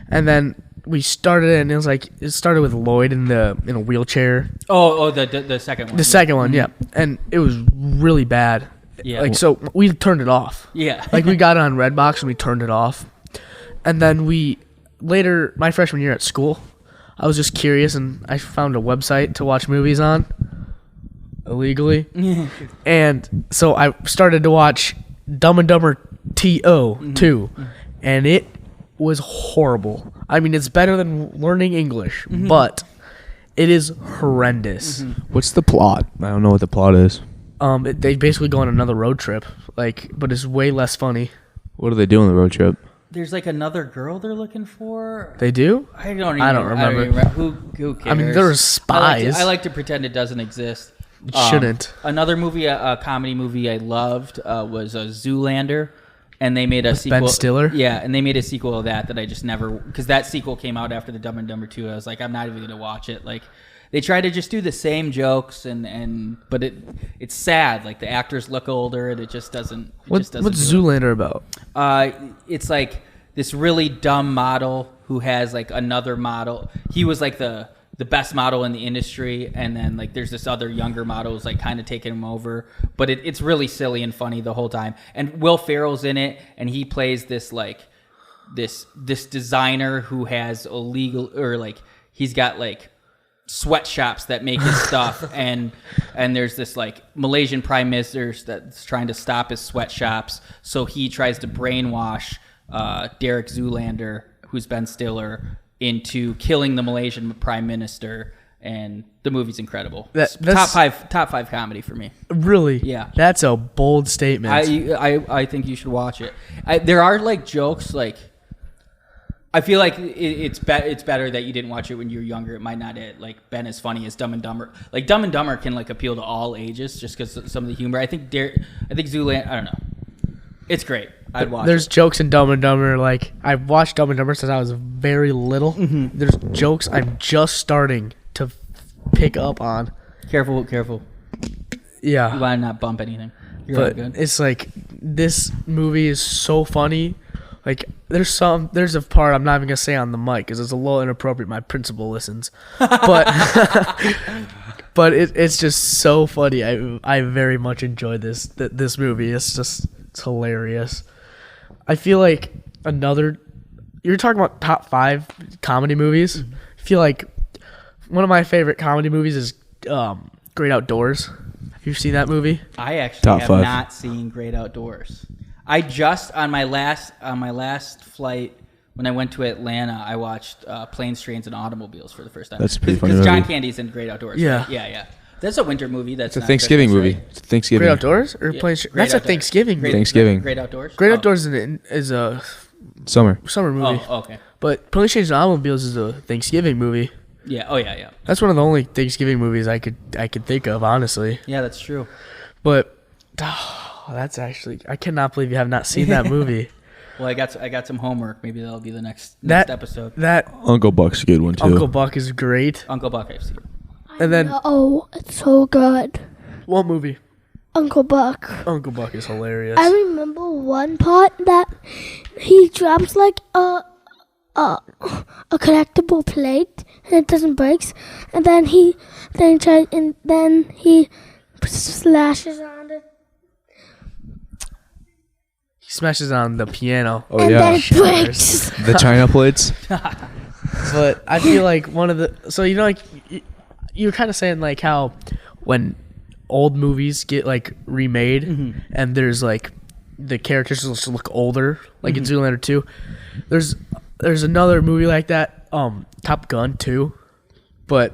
and then we started it, and it started with Lloyd in a wheelchair. The second one. The second one, yeah, and it was really bad. Yeah. So we turned it off. Yeah. We got it on Redbox and we turned it off, and then later my freshman year at school, I was just curious and I found a website to watch movies on illegally. And so I started to watch Dumb and Dumber TO2, and it was horrible. It's better than learning English, but it is horrendous. What's the plot? I don't know what the plot is. They basically go on another road trip, but it's way less funny. What do they do on the road trip? There's like another girl they're looking for. They do? I don't remember. Who cares? there were spies. I like to pretend it doesn't exist. It shouldn't. Another movie, a comedy movie I loved was Zoolander. and they made a With sequel. Ben Stiller? Yeah, and they made a sequel of that I just never, because that sequel came out after the Dumb and Dumber 2. I was like, I'm not even gonna watch it. Like, they try to just do the same jokes, but it's sad. Like, the actors look older, and it just doesn't. What's do it. Zoolander about? It's like this really dumb model who has like another model. He was like the best model in the industry, and then like there's this other younger model who's like kind of taking him over. But it's really silly and funny the whole time. And Will Ferrell's in it, and he plays this like this designer who has illegal, or like he's got like sweatshops that make his stuff, and there's this like Malaysian prime minister that's trying to stop his sweatshops, so he tries to brainwash Derek Zoolander, who's Ben Stiller, into killing the Malaysian prime minister, and the movie's incredible. That's top five comedy for me. Really? Yeah. That's a bold statement. I think you should watch it. There are like jokes like. I feel like it's better that you didn't watch it when you were younger. It might not like been as funny as Dumb and Dumber. Like Dumb and Dumber can like appeal to all ages just because some of the humor. I think Zoolander. I don't know. It's great. I'd watch. There's it. jokes in Dumb and Dumber. Like I've watched Dumb and Dumber since I was very little. Mm-hmm. There's jokes I'm just starting to pick up on. Careful. Yeah. You want to not bump anything. You're all But good. it's like this movie is so funny. Like there's a part I'm not even gonna say on the mic because it's a little inappropriate. My principal listens, but but it's just so funny. I very much enjoy this movie. It's hilarious. I feel like you're talking about top 5 comedy movies. Mm-hmm. I feel like one of my favorite comedy movies is Great Outdoors. Have you seen that movie? I actually Top have 5. not seen Great Outdoors. I just on my last flight when I went to Atlanta, I watched Planes, Trains, and Automobiles for the first time. That's a pretty funny Because John movie. Candy's in Great Outdoors. Yeah. Right? Yeah. That's a winter movie. That's It's a not Thanksgiving Christmas, movie. right? It's a Thanksgiving. Great Outdoors or Yeah, Planes? Great That's a Outdoors. Thanksgiving movie. Thanksgiving. Great Outdoors. Great Oh. Outdoors is a Summer. summer movie, Oh, okay. but Planes, Trains, and Automobiles is a Thanksgiving movie. Yeah. Oh, yeah. That's one of the only Thanksgiving movies I could think of, honestly. Yeah, that's true. But that's actually, I cannot believe you have not seen that movie. Well, I got some homework. Maybe that'll be the next episode. That Uncle Buck's a good one too. Uncle Buck is great. Uncle Buck, I've seen. And then Oh, it's so good. what movie? Uncle Buck. Uncle Buck is hilarious. I remember one part that he drops like a collectible plate and it doesn't break, and then he slashes on it, He smashes on the piano. Oh and yeah. then it breaks. The China plates. But I feel like one of the like you're kind of saying like how when old movies get like remade and there's like the characters just look older, like in Zoolander 2. There's another movie like that, Top Gun 2, but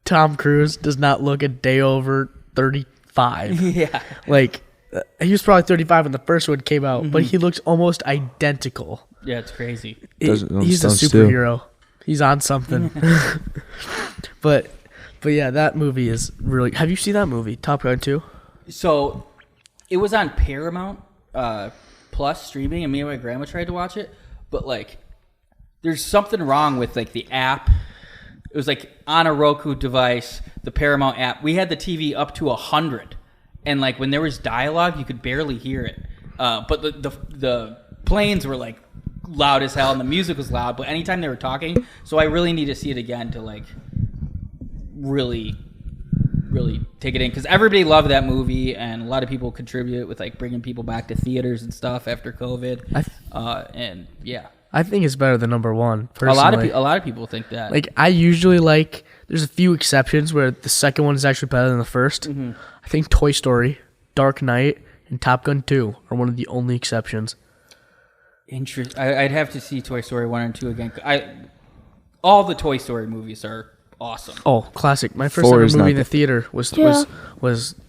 Tom Cruise does not look a day over 35. Yeah. Like he was probably 35 when the first one came out, but he looks almost identical. Yeah, it's crazy. He's a stand still. superhero. He's on something. but yeah, that movie is really. Have you seen that movie, Top Gun 2? So it was on Paramount Plus streaming, and me and my grandma tried to watch it, but like there's something wrong with like the app. It was like on a Roku device, the Paramount app. We had the TV up to 100, and like when there was dialogue, you could barely hear it. But the planes were like loud as hell, and the music was loud. But anytime they were talking, so I really need to see it again to like really take it in, because everybody loved that movie, and a lot of people contribute with like bringing people back to theaters and stuff after COVID. And yeah, I think it's better than number one. Personally, a lot of people think that. like I usually like. There's a few exceptions where the second one is actually better than the first. I think Toy Story, Dark Knight, and Top Gun 2 are one of the only exceptions. I'd have to see Toy Story 1 and 2 again. All the Toy Story movies are awesome. Oh, classic! My first Four ever is movie not in the the- theater was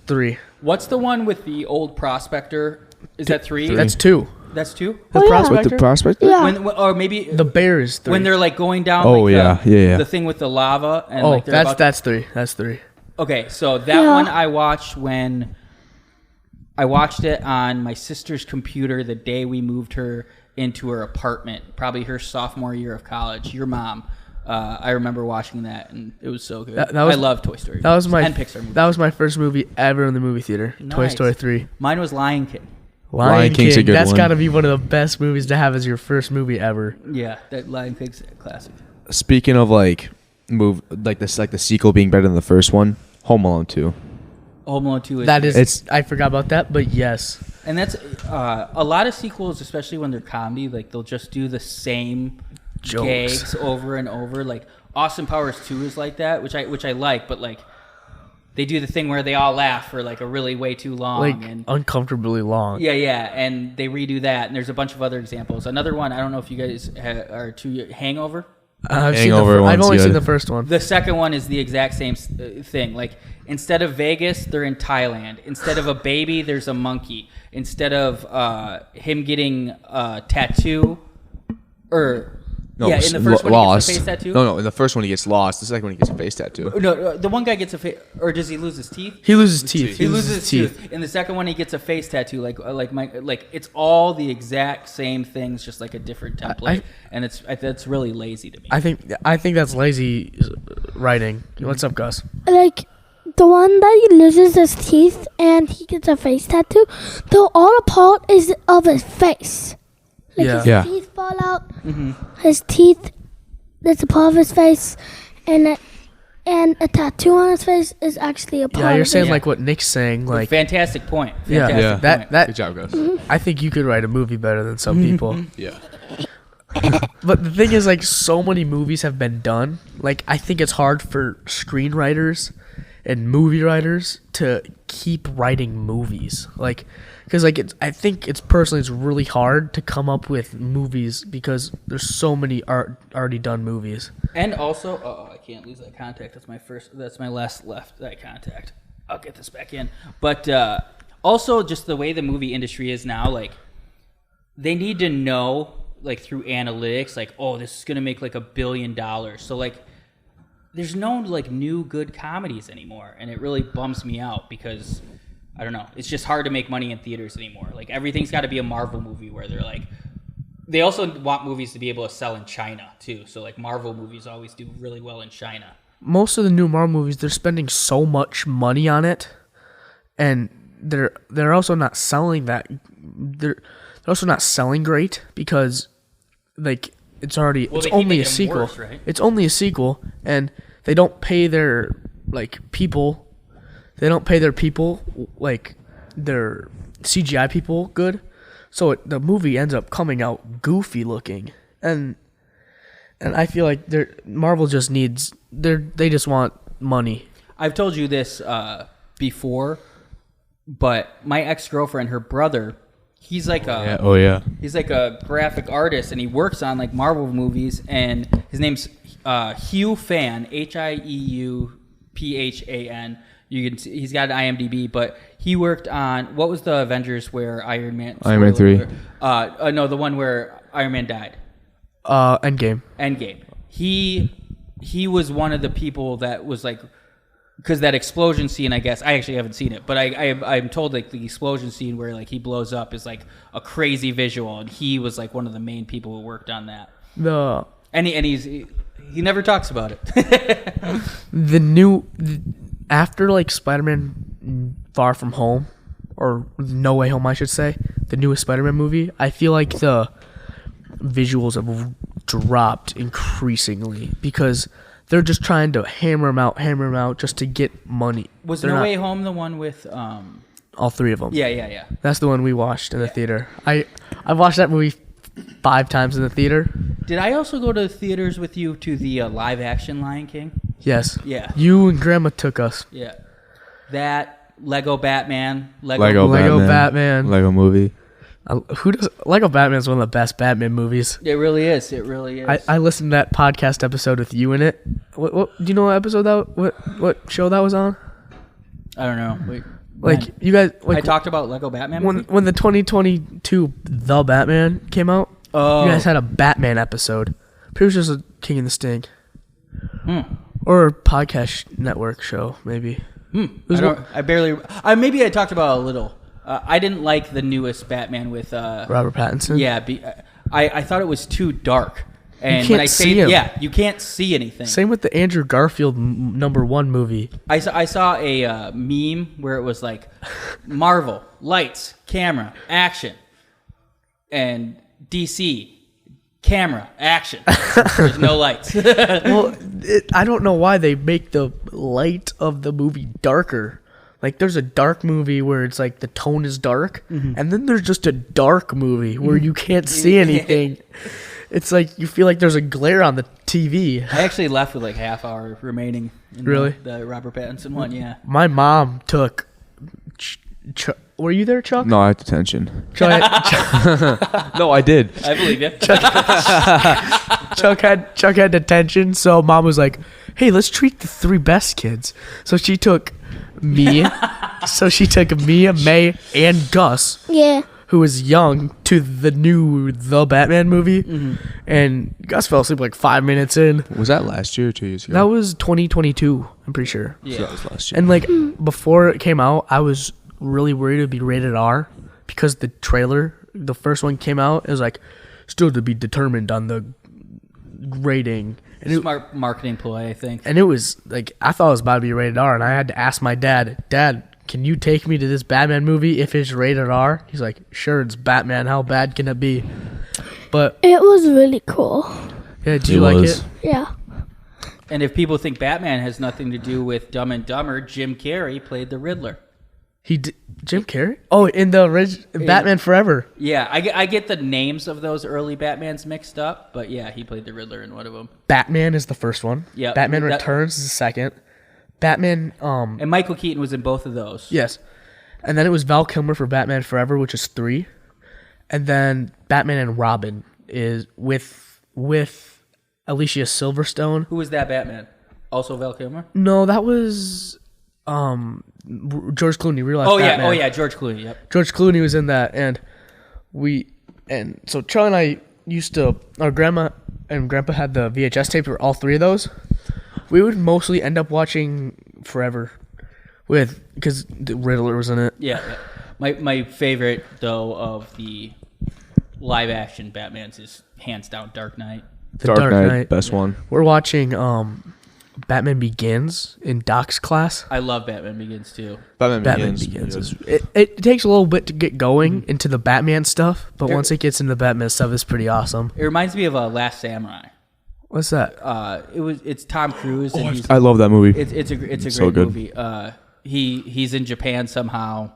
3. What's the one with the old prospector? Is that 3? That's 2. That's 2? The Oh, yeah. Prospector. With the prospect. Yeah. Or maybe The Bear is 3. when they're like going down. Oh, like, yeah. Yeah. the thing with the lava. And oh, like they're about that's 3. That's 3. Okay, so that Yeah. one I watched when I watched it on my sister's computer the day we moved her into her apartment, probably her sophomore year of college. Your mom. I remember watching that, and it was so good. That was- I love Toy Story. That was my and Pixar movies. that was my first movie ever in the movie theater. Toy Nice. Story 3. Mine was Lion King. Lion King's King. a good That's one. got to be one of the best movies to have as your first movie ever. Yeah, that Lion King's a classic. Speaking of like the sequel being better than the first one, Home Alone 2. Home Alone 2 is That great. is, I forgot about that, but yes. And that's a lot of sequels, especially when they're comedy, like they'll just do the same Jokes. gags over and over. Like Austin Powers 2 is like that, which I like, but like they do the thing where they all laugh for like a really way too long, Like and uncomfortably long. yeah, and they redo that. And there's a bunch of other examples. Another one, I don't know if you guys are too Hangover. I've Hangover I've one's only seen good. the first one. The second one is the exact same thing. Like instead of Vegas, they're in Thailand. Instead of a baby, there's a monkey. Instead of him getting a tattoo, or No, yeah, in the first one lost. he gets a face tattoo. No, in the first one he gets lost. The second one he gets a face tattoo. No, the one guy gets a face, or does he lose his teeth? He loses teeth. He loses his tooth. In the second one, he gets a face tattoo. Like it's all the exact same things, just like a different template. And that's really lazy to me. I think that's lazy writing. What's up, Gus? Like the one that he loses his teeth and he gets a face tattoo. The all part is of his face. Like Yeah. his Yeah. teeth fall out. His teeth. That's a part of his face, and a tattoo on his face is actually a part. Yeah, you're of saying it. like what Nick's saying. Like, Fantastic point. yeah, Fantastic Yeah. that point. that Good job, guys. I think you could write a movie better than some people. Yeah. But the thing is, like, so many movies have been done. Like, I think it's hard for screenwriters and movie writers to keep writing movies. Like, because like I think it's really hard to come up with movies because there's so many already done movies. And also, I can't lose eye contact. That's my last left eye contact. I'll get this back in. But also, just the way the movie industry is now, like they need to know, like through analytics, like this is gonna make like $1 billion. So like, there's no like new good comedies anymore, and it really bums me out because I don't know. It's just hard to make money in theaters anymore. Like everything's got to be a Marvel movie where they're like. They also want movies to be able to sell in China too. So like Marvel movies always do really well in China. Most of the new Marvel movies, they're spending so much money on it, and they're also not selling that. They're also not selling great because, like, it's already Well, it's they keep only a making them sequel. worse, right? It's only a sequel, and they don't pay their people. They don't pay their people like their CGI people good, so the movie ends up coming out goofy looking, and I feel like Marvel just needs they just want money. I've told you this before, but my ex-girlfriend, her brother, he's like a Oh yeah. he's like a graphic artist, and he works on like Marvel movies. And his name's Hugh Fan, HIEUPHAN. You can see, he's got an IMDb, but he worked on what was the Avengers where Iron Man 3. No, the one where Iron Man died. Endgame. Endgame. He was one of the people that was like, because that explosion scene, I guess I actually haven't seen it, but I'm told like the explosion scene where like he blows up is like a crazy visual, and he was like one of the main people who worked on that. And he never talks about it. After like Spider-Man Far From Home, or No Way Home, I should say, the newest Spider-Man movie, I feel like the visuals have dropped increasingly because they're just trying to hammer them out just to get money. Was They're No not- Way Home the one with all three of them? Yeah. That's the one we watched in the theater. I watched that movie 5 times in the theater. Did I also go to the theaters with you to the live action Lion King? Yes. Yeah. You and Grandma took us. Yeah. That Lego Batman, Lego Batman. Lego movie. Lego Batman is one of the best Batman movies. It really is. It really is. I listened to that podcast episode with you in it. What do you know what episode what show that was on? I don't know. Wait, Like when? you guys I talked about Lego Batman movie? when the 2022 The Batman came out. Oh. You guys had a Batman episode. Pretty sure it was a King and the Sting. Hmm. Or a podcast network show, maybe. I barely. Maybe I talked about it a little. I didn't like the newest Batman with Robert Pattinson. Yeah, I thought it was too dark. And can't when I see say him. yeah, you can't see anything. Same with the Andrew Garfield #1 movie. I saw a meme where it was like Marvel, lights, camera, action, and DC, camera, action. There's no lights. Well, I don't know why they make the light of the movie darker. Like, there's a dark movie where it's like the tone is dark, and then there's just a dark movie where you can't see anything. It's like you feel like there's a glare on the TV. I actually left with like half hour remaining in Really? the Robert Pattinson one, yeah. My mom took. Were you there, Chuck? No, I had detention. Chuck, No, I did. I believe you. Chuck had detention, so mom was like, "Hey, let's treat the 3 best kids." So she took me. Mia, May, and Gus, Yeah. who was young, to the Batman movie, and Gus fell asleep like 5 minutes in. Was that last year or 2 years ago? That was 2022, I'm pretty sure. So that was last year. And like before it came out, I was really worried it'd be rated R because the trailer, the first one came out, it was like still to be determined on the rating. And Smart marketing ploy, I think. it was like I thought it was about to be rated R, and I had to ask my dad, can you take me to this Batman movie if it's rated R? He's like, sure, it's Batman. How bad can it be? But It was really cool. yeah, do you like was. it? Yeah. And if people think Batman has nothing to do with Dumb and Dumber, Jim Carrey played the Riddler. Jim Carrey? Oh, in the Batman Forever. Yeah, I get the names of those early Batmans mixed up, but yeah, he played the Riddler in one of them. Batman is the first one. Yeah, Batman that- Returns is the second. Batman, And Michael Keaton was in both of those. yes. And then it was Val Kilmer for Batman Forever, which is 3. And then Batman and Robin is with Alicia Silverstone. Who was that Batman? Also Val Kilmer? No, that was George Clooney, real life Oh yeah, Batman. George Clooney. Yep. George Clooney was in that, and so Charlie and I our grandma and grandpa had the VHS tape for all 3 of those. We would mostly end up watching Forever because the Riddler was in it. Yeah. My favorite though of the live action Batmans is hands down Dark Knight. The Dark Knight, best one. We're watching Batman Begins in Doc's class. I love Batman Begins too. Batman Begins. It takes a little bit to get going into the Batman stuff, but once it gets into the Batman stuff, it's pretty awesome. It reminds me of Last Samurai. What's that? It's Tom Cruise and he's I love that movie. it's a so great good. movie. He's in Japan somehow,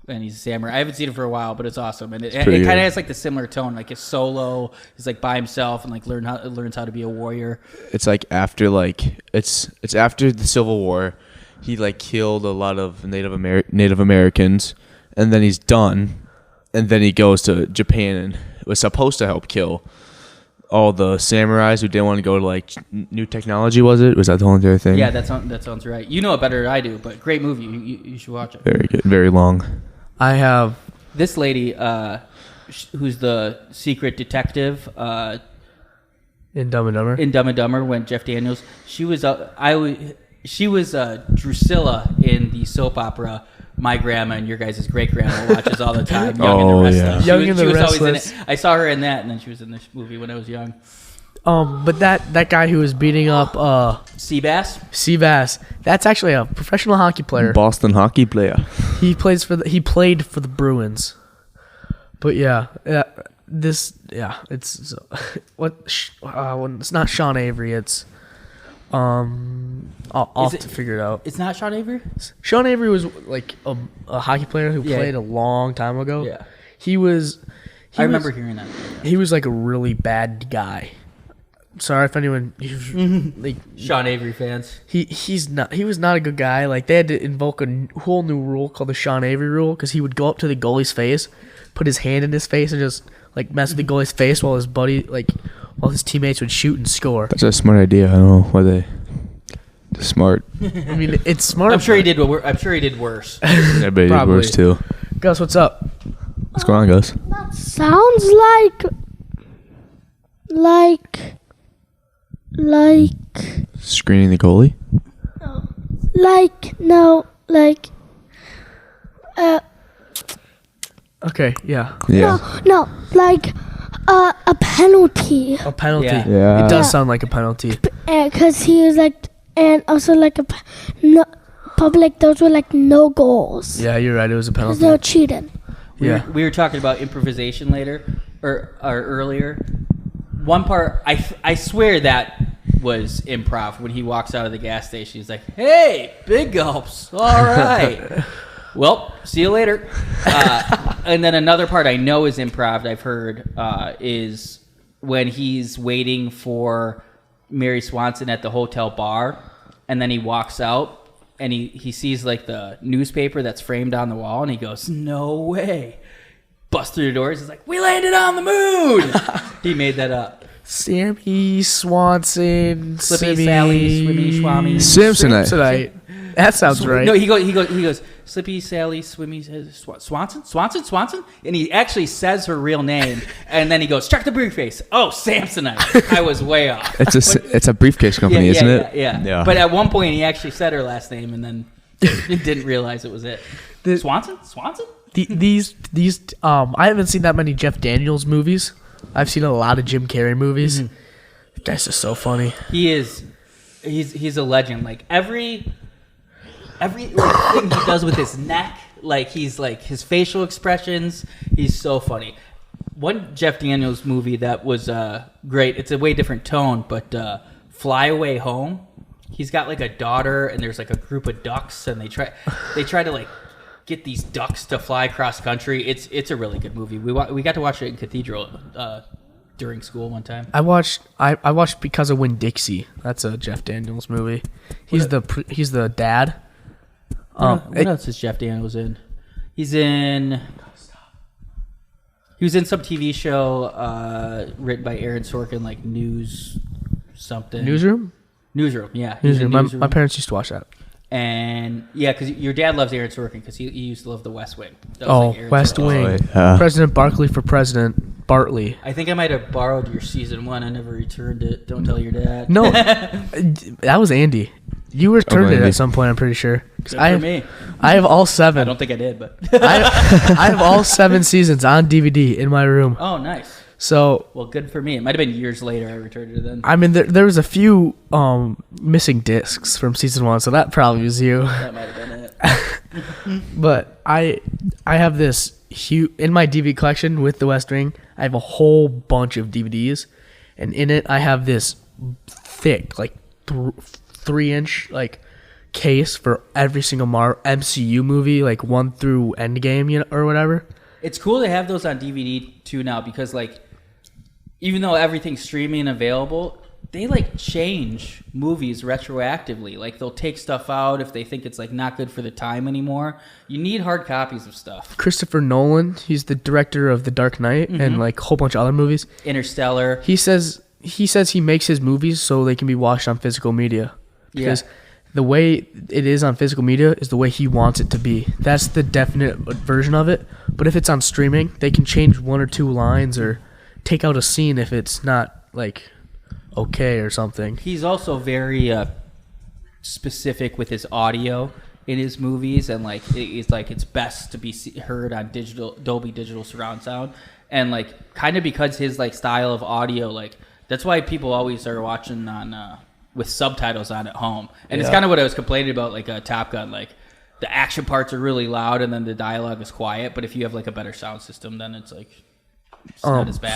and he's a samurai. I haven't seen it for a while, but it's awesome, and it kind pretty of good. has like the similar tone. Like it's solo, he's like by himself and like learns how to be a warrior. It's like after it's after the Civil War. He like killed a lot of Native Americans, and then he's done, and then he goes to Japan and was supposed to help kill all the samurais who didn't want to go to like new technology. Was that the whole entire thing? Yeah, that sounds right. You know it better than I do, but great movie. You should watch it. Very good. Very long. I have This lady, who's the secret detective in Dumb and Dumber. in Dumb and Dumber, when Jeff Daniels, she was Drusilla in the soap opera my grandma and your guys' great grandma watches all the time. Young and the Oh, Restless. yeah. She Young was, and she the was always in Restless. it. I saw her in that, and then she was in this movie when I was young. But that guy who was beating up Seabass. Seabass, that's actually a professional hockey player. Boston hockey player. He played for the Bruins. But it's it's not Sean Avery. It's I'll Is have it- to figure it out. It's not Sean Avery. Sean Avery was like a hockey player who Yeah. played a long time ago. Yeah. He I remember hearing that. he was like a really bad guy. Sorry if anyone like Sean Avery fans. he was not a good guy. Like they had to invoke a whole new rule called the Sean Avery rule because he would go up to the goalie's face, put his hand in his face, and just like mess with the goalie's face while his teammates would shoot and score. That's a smart idea. I don't know why they're smart. I mean, it's smart. I'm sure he did. I'm sure he did worse. I bet it Probably. works too. Gus, what's up? What's going on, Gus? That sounds like Screening the goalie? Okay, yeah. Yeah. No, like a penalty. A penalty. Yeah. It does Yeah. sound like a penalty. Because he was like, and also like no, probably like those were like no goals. Yeah, you're right. It was a Because penalty. they were cheating. Yeah. We were talking about improvisation later or earlier. One part, I swear that was improv when he walks out of the gas station. He's like, "Hey, big gulps. All right. Well, see you later." And then another part I know is improv. I've heard is when he's waiting for Mary Swanson at the hotel bar, and then he walks out and he sees like the newspaper that's framed on the wall, and he goes, "No way." Busts through the doors. He's like, "We landed on the moon." He made that up. Sammy Swanson. Slippy Sally, Swimmy Swami. Samsonite. Samsonite. That sounds right. No, he goes, Slippy Sally, Swimmy, Swanson? And he actually says her real name, and then he goes, check the briefcase. Oh, Samsonite. I was way off. It's a briefcase company, isn't it? Yeah. But at one point, he actually said her last name, and then didn't realize it was it. Swanson? These I haven't seen that many Jeff Daniels movies. I've seen a lot of Jim Carrey movies. The guy's just so funny. He is. He's a legend. Like every like, thing he does with his neck, like he's like his facial expressions. He's so funny. One Jeff Daniels movie that was great. It's a way different tone, but Fly Away Home. He's got like a daughter, and there's like a group of ducks, and they try to like get these ducks to fly across country. It's a really good movie. We got to watch it in Cathedral during school one time. I watched Because of Winn-Dixie. That's a Jeff Daniels movie. He's the dad. What else is Jeff Daniels in? He was in some TV show written by Aaron Sorkin, like News something. Newsroom. Yeah. He was in Newsroom. My parents used to watch that. And yeah, because your dad loves Aaron Sorkin because he used to love The West Wing. That was Oh, like Aaron West Sorkin. Wing. yeah. President Barkley for President Bartley. I think I might have borrowed your season 1. I never returned it. Don't tell your dad. No, that was Andy. You returned it Andy. at some point, I'm pretty sure. 'Cause Good for me. I have all 7. I don't think I did, but I have all 7 seasons on DVD in my room. oh, nice. So Well, good for me. It might have been years later I returned it then. I mean, there was a few missing discs from season 1, so that probably was you. That might have been it. But I have this huge in my DVD collection with The West Wing. I have a whole bunch of DVDs, and in it I have this thick, like 3-inch like case for every single MCU movie, like 1 through Endgame, or whatever. It's cool to have those on DVD too now because like even though everything's streaming and available, they like change movies retroactively. Like they'll take stuff out if they think it's like not good for the time anymore. You need hard copies of stuff. Christopher Nolan, he's the director of The Dark Knight and like a whole bunch of other movies. Interstellar. He says he makes his movies so they can be watched on physical media because the way it is on physical media is the way he wants it to be. That's the definite version of it. But if it's on streaming, they can change 1 or 2 lines or take out a scene if it's not like okay or something. He's also very specific with his audio in his movies, and like it's best to be heard on Dolby Digital surround sound, and like kind of because his like style of audio, like that's why people always are watching on with subtitles on at home, and it's kind of what I was complaining about, like Top Gun, like the action parts are really loud and then the dialogue is quiet, but if you have like a better sound system, then it's like it's not as bad. I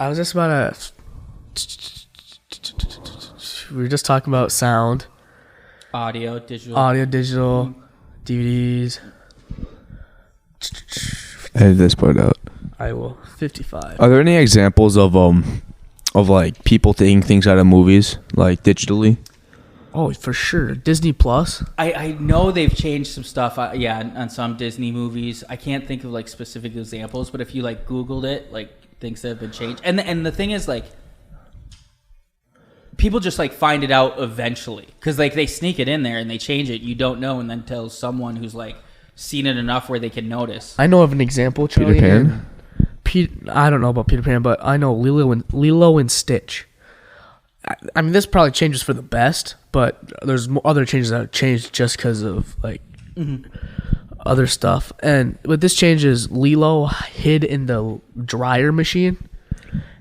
was just about to. We were just talking about sound, audio, digital, DVDs. Edit this part out. I will 55. Are there any examples of like people taking things out of movies like digitally? Oh, for sure. Disney Plus. I know they've changed some stuff, on some Disney movies. I can't think of like specific examples, but if you like Googled it, like things that have been changed, and the thing is like people just like find it out eventually because like they sneak it in there and they change it. You don't know, and then tell someone who's like seen it enough where they can notice. I know of an example. Peter Pan. I don't know about Peter Pan, but I know Lilo and Stitch. I mean, this probably changes for the best, but there's other changes that have changed just because of like other stuff. And what this change is, Lilo hid in the dryer machine.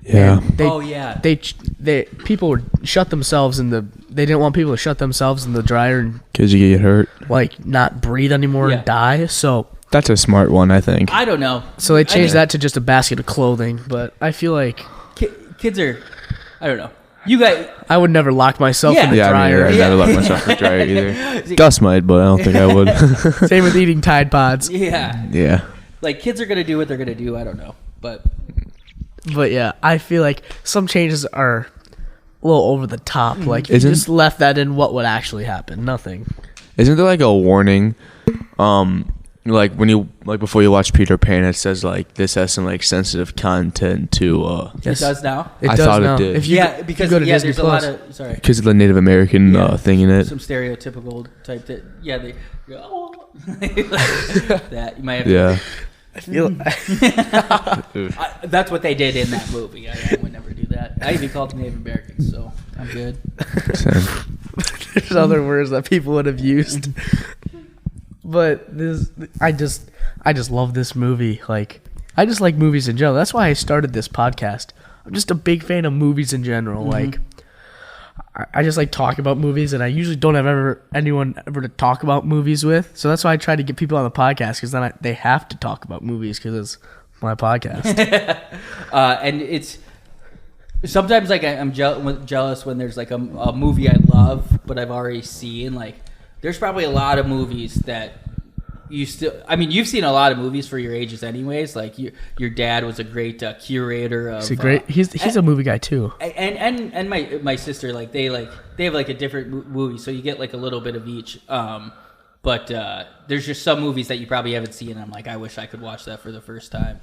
Yeah. And Oh, yeah. They people would shut themselves in the. They didn't want people to shut themselves in the dryer and Because you get hurt. like not breathe anymore Yeah. and die. So That's a smart one, I think. I don't know. they changed that to just a basket of clothing. But I feel like Kids are, I don't know. You guys, I would never lock myself in the Yeah, I mean, dryer. I'd never let myself in the dryer either. Gus might, but I don't think I would. Same with eating Tide Pods. yeah. Yeah. Like, kids are going to do what they're going to do. I don't know. But But yeah, I feel like some changes are a little over the top. Like if you Isn't- just left that in, what would actually happen? Nothing. Isn't there like a warning? Like when you before you watch Peter Pan, it says like this has some like sensitive content to. it Yes. does now. It I does thought it now. did. If you Yeah, because go to Disney there's Plus, a lot of, sorry. Because of the Native American Yeah. thing in it. Some stereotypical type that, yeah, they go, oh. That, you might have Yeah. I feel that's what they did in that movie. I would never do that. I even called them Native Americans, so I'm good. Same. there's other words that people would have used. But this, I just love this movie. Like, I just like movies in general. That's why I started this podcast. I'm just a big fan of movies in general. Like, I just like talking about movies, and I usually don't have anyone to talk about movies with. So that's why I try to get people on the podcast, because then they have to talk about movies because it's my podcast. And it's sometimes like I'm jealous when there's like a movie I love, but I've already seen. Like, there's probably a lot of movies that you still. I mean, you've seen a lot of movies for your ages, anyways. Like your dad was a great curator of. He's a great. He's a movie guy too. And my sister, like they have like a different movie, so you get like a little bit of each. But there's just some movies that you probably haven't seen. And I'm like, I wish I could watch that for the first time.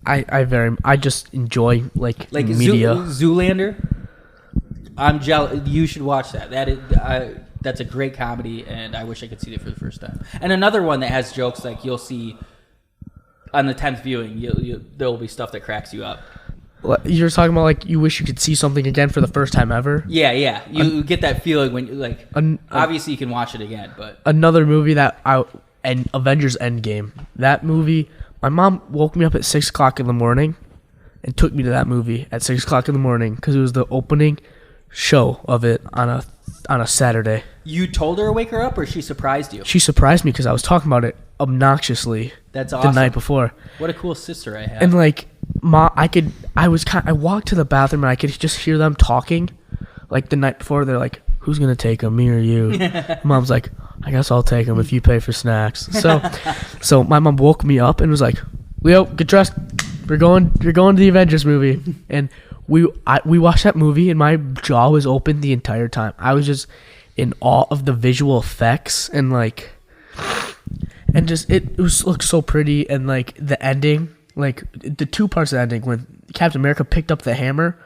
I just enjoy like media. Zoolander. I'm jealous. You should watch that. That's a great comedy, and I wish I could see it for the first time. And another one that has jokes like you'll see on the 10th viewing. There will be stuff that cracks you up. You're talking about like you wish you could see something again for the first time ever. Yeah. You get that feeling when you like. Obviously, you can watch it again, but Another movie and Avengers Endgame. That movie, my mom woke me up at 6 o'clock in the morning and took me to that movie at 6 o'clock in the morning because it was the opening show of it on a Saturday. You told her to wake her up, or she surprised you? She surprised me because I was talking about it obnoxiously That's the awesome. night before. What a cool sister I have. And like, I walked to the bathroom and I could just hear them talking. Like the night before, they're like, "Who's gonna take him, me or you?" Mom's like, "I guess I'll take him if you pay for snacks." So my mom woke me up and was like, "Leo, get dressed. You're going to the Avengers movie." And we watched that movie and my jaw was open the entire time. I was just in awe of the visual effects and like, and just it looked so pretty, and like the ending. Like, the two parts of the ending, when Captain America picked up the hammer,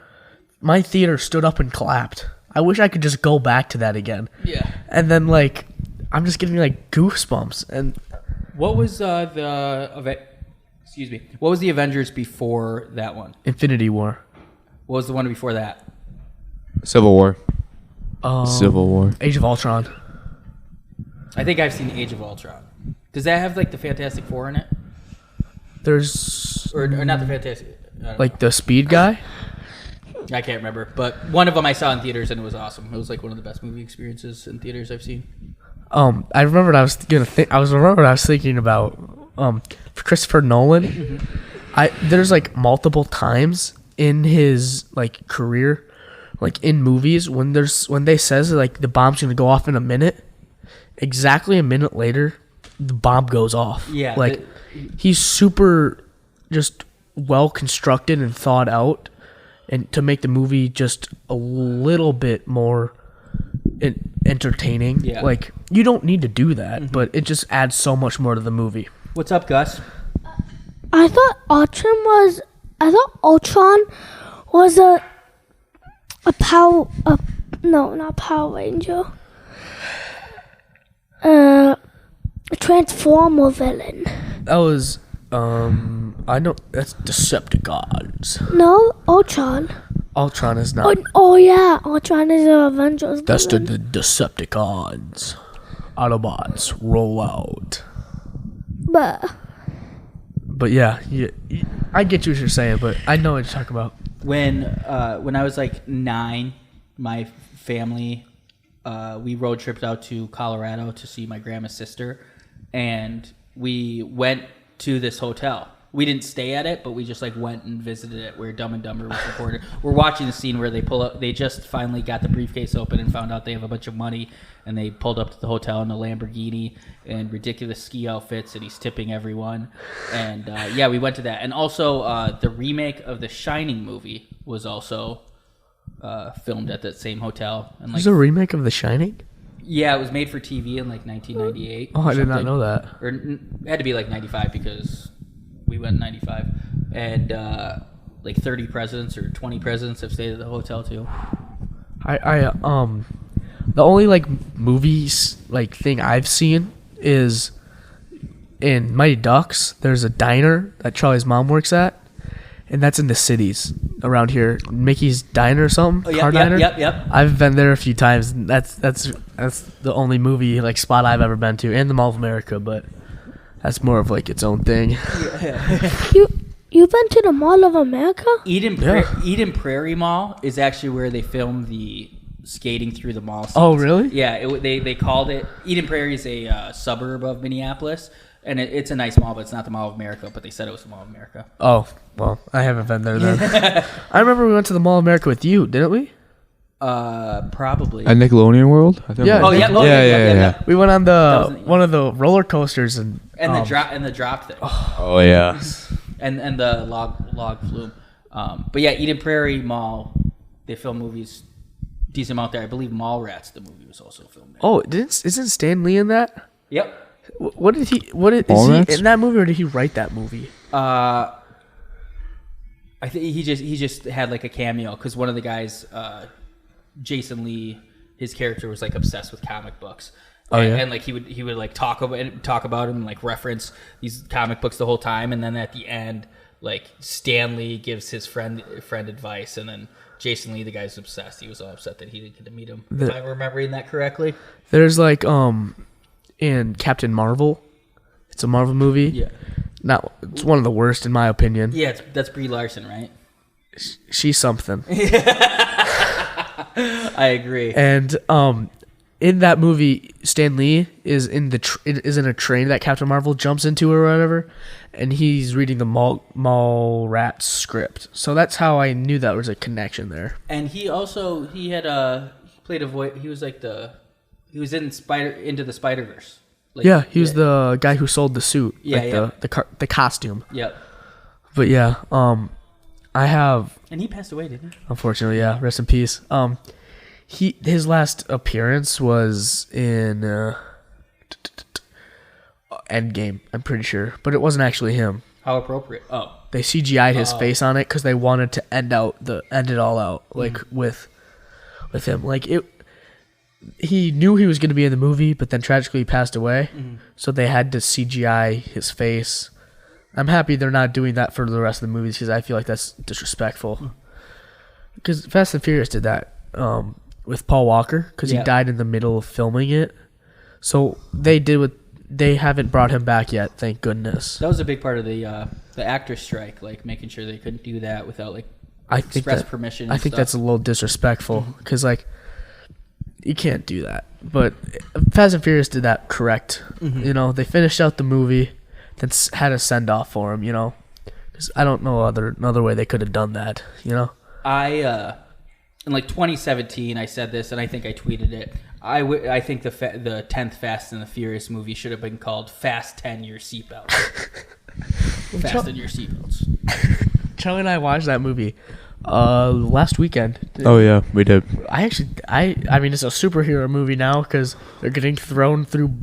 my theater stood up and clapped. I wish I could just go back to that again. Yeah. And then, like, I'm just getting, like, goosebumps. And What was What was the Avengers before that one? Infinity War. What was the one before that? Civil War. Civil War. Age of Ultron. I think I've seen Age of Ultron. Does that have, like, the Fantastic Four in it? There's, Or not the Fantastic... I don't like, the speed guy. know. I can't remember. But one of them I saw in theaters, and it was awesome. It was, like, one of the best movie experiences in theaters I've seen. I remembered I was thinking about for Christopher Nolan. There's like multiple times in his like career, like in movies when they says like the bomb's gonna go off in a minute, exactly a minute later, the bomb goes off. Yeah, like he's super just well constructed and thought out, and to make the movie just a little bit more entertaining. Yeah. Like, you don't need to do that, but it just adds so much more to the movie. What's up, Gus? I thought Ultron was not Power Ranger. A Transformer villain. That was I know that's Decepticons. No, Ultron. Ultron is not. Oh yeah, Ultron is the Avengers. That's the villain. Decepticons. Autobots roll out. But yeah, I get you what you're saying, but I know what you're talking about. When I was like 9, my family we road tripped out to Colorado to see my grandma's sister, and we went to this hotel. We didn't stay at it, but we just like went and visited it where Dumb and Dumber was recorded. We're watching the scene where they pull up. They just finally got the briefcase open and found out they have a bunch of money, and they pulled up to the hotel in a Lamborghini and ridiculous ski outfits, and he's tipping everyone. And yeah, we went to that. And also the remake of the Shining movie was also filmed at that same hotel. And like, There's a remake of The Shining? yeah, it was made for TV in like 1998. Oh, I did not something. know that. Or it had to be like 95 because we went in 95. And like 30 presidents or 20 presidents have stayed at the hotel too. The only like movies like thing I've seen is in Mighty Ducks. There's a diner that Charlie's mom works at, and that's in the cities around here. Mickey's Diner or something. Oh, Car Diner. Yep. I've been there a few times. And that's the only movie like spot I've ever been to, and the Mall of America, but that's more of like its own thing. You've been to the Mall of America? Eden Prairie Mall is actually where they filmed the skating through the mall scenes. Oh, really? Yeah, they called it. Eden Prairie is a suburb of Minneapolis, and it's a nice mall, but it's not the Mall of America, but they said it was the Mall of America. Oh, well, I haven't been there then. I remember we went to the Mall of America with you, didn't we? Probably. At Nickelodeon World? I think Yeah. Oh, yeah. Yeah. We went on That was- one of the roller coasters and the drop thing. Oh, yeah. and the log flume. But yeah, Eden Prairie Mall, they film movies decent amount there. I believe Mallrats, the movie, was also filmed there. Oh, isn't Stan Lee in that? Yep. Is he Mallrats? in that movie, or did he write that movie? I think he just had like a cameo because one of the guys, Jason Lee, his character was like obsessed with comic books. Oh, yeah? And like he would like talk about him and like reference these comic books the whole time, and then at the end, like Stan Lee gives his friend advice, and then Jason Lee, the guy's obsessed. He was all upset that he didn't get to meet him. Am I remembering that correctly? There's like in Captain Marvel, it's a Marvel movie. Yeah. It's one of the worst in my opinion. Yeah, that's Brie Larson, right? She's something. I agree. And in that movie, Stan Lee is in a train that Captain Marvel jumps into or whatever, and he's reading the Mallrats script. So that's how I knew that was a connection there. And he played a voice. He was like he was in Into the Spider-Verse. Like, Yeah, he was the guy who sold the suit, Yeah, the costume. Yep. But yeah, I have, And he passed away, didn't he? unfortunately, yeah, rest in peace. His last appearance was in Endgame, I'm pretty sure, but it wasn't actually him. How appropriate. Oh. They CGI'd his face on it because they wanted to end it all out like with him. Like he knew he was going to be in the movie, but then tragically he passed away, so they had to CGI his face. I'm happy they're not doing that for the rest of the movies because I feel like that's disrespectful. Because Fast and Furious did that with Paul Walker because he died in the middle of filming it. So they haven't brought him back yet, thank goodness. That was a big part of the actor strike, like making sure they couldn't do that without like express permission. I think that's a little disrespectful because like you can't do that. But Fast and Furious did that correct. You know, they finished out the movie, then had a send off for him. You know, because I don't know another way they could have done that. You know, in like 2017, I said this, and I think I tweeted it. I think the 10th Fast and the Furious movie should have been called Fasten Your Seatbelts. Fasten your seatbelts. Charlie and I watched that movie last weekend. Oh, yeah, we did. I mean, it's a superhero movie now because they're getting thrown through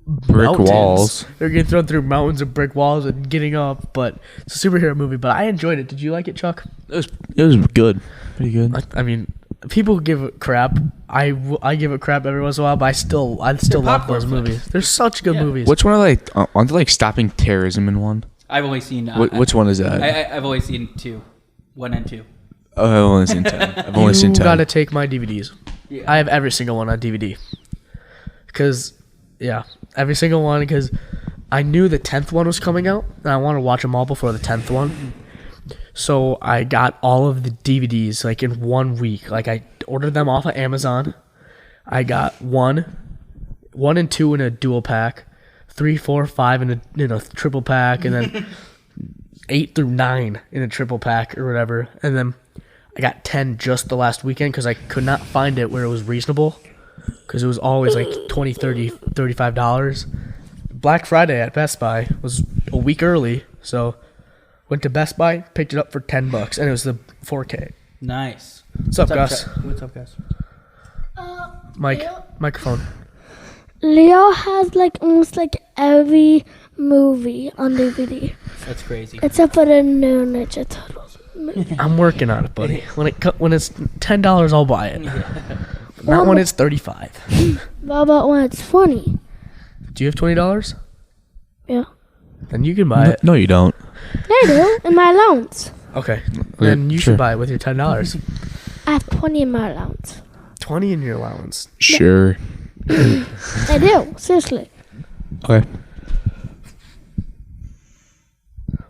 Brick walls. They're getting thrown through mountains of brick walls and getting up, but it's a superhero movie. But I enjoyed it. Did you like it, Chuck? It was good. Pretty good. I mean, people give it crap. I give it crap every once in a while, but I still love those movies. They're such good movies. Which one aren't they like stopping terrorism in one? I've only seen. Which one is that? I've only seen 2, 1 and 2. Oh, I've only seen 10. I've only seen You 10. gotta take my DVDs. Yeah. I have every single one on DVD. Cause, yeah, every single one. Because I knew the 10th one was coming out, and I wanted to watch them all before the 10th one. So I got all of the DVDs like in 1 week. Like I ordered them off of Amazon. I got 1 and 2 in a dual pack, 3, 4, 5 in a triple pack, and then 8 through 9 in a triple pack or whatever. And then I got 10 just the last weekend because I could not find it where it was reasonable, because it was always like $20, $30, $35. Black Friday at Best Buy was a week early, so went to Best Buy, picked it up for $10, and it was the 4K. Nice. What's up, Gus? What's up, Gus? Microphone. Leo has like almost like every movie on DVD That's crazy. except for the new Ninja Turtles movie. I'm working on it, buddy. When it's $10, I'll buy it. Not when it's $35. What about when it's funny? Do you have $20? Yeah. Then you can buy it. No, you don't. I do, in my allowance. Okay. Then you sure. should buy it with your $10. I have 20 in my allowance. 20 in your allowance. Sure. I do, seriously. Okay.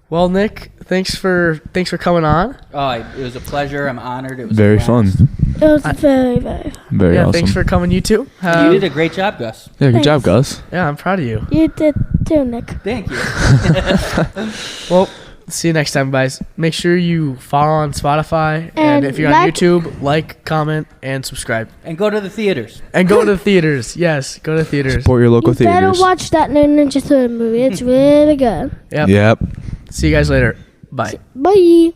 Well, Nick, thanks for coming on. Oh, it was a pleasure. I'm honored. It was Very a blast. fun. It was very, very fun. Very Yeah, awesome. thanks for coming, you two. You did a great job, Gus. Yeah, good job, Thanks. Gus. Yeah, I'm proud of you. You did too, Nick. Thank you. Well, see you next time, guys. Make sure you follow on Spotify, and And if you're on like- YouTube, like, comment, and subscribe. And go to the theaters. And go to the theaters. Yes, go to the theaters. Support your local You better theaters. watch that new Ninja Turtle movie. It's really good. Yep. Yep. See you guys later. Bye. Bye.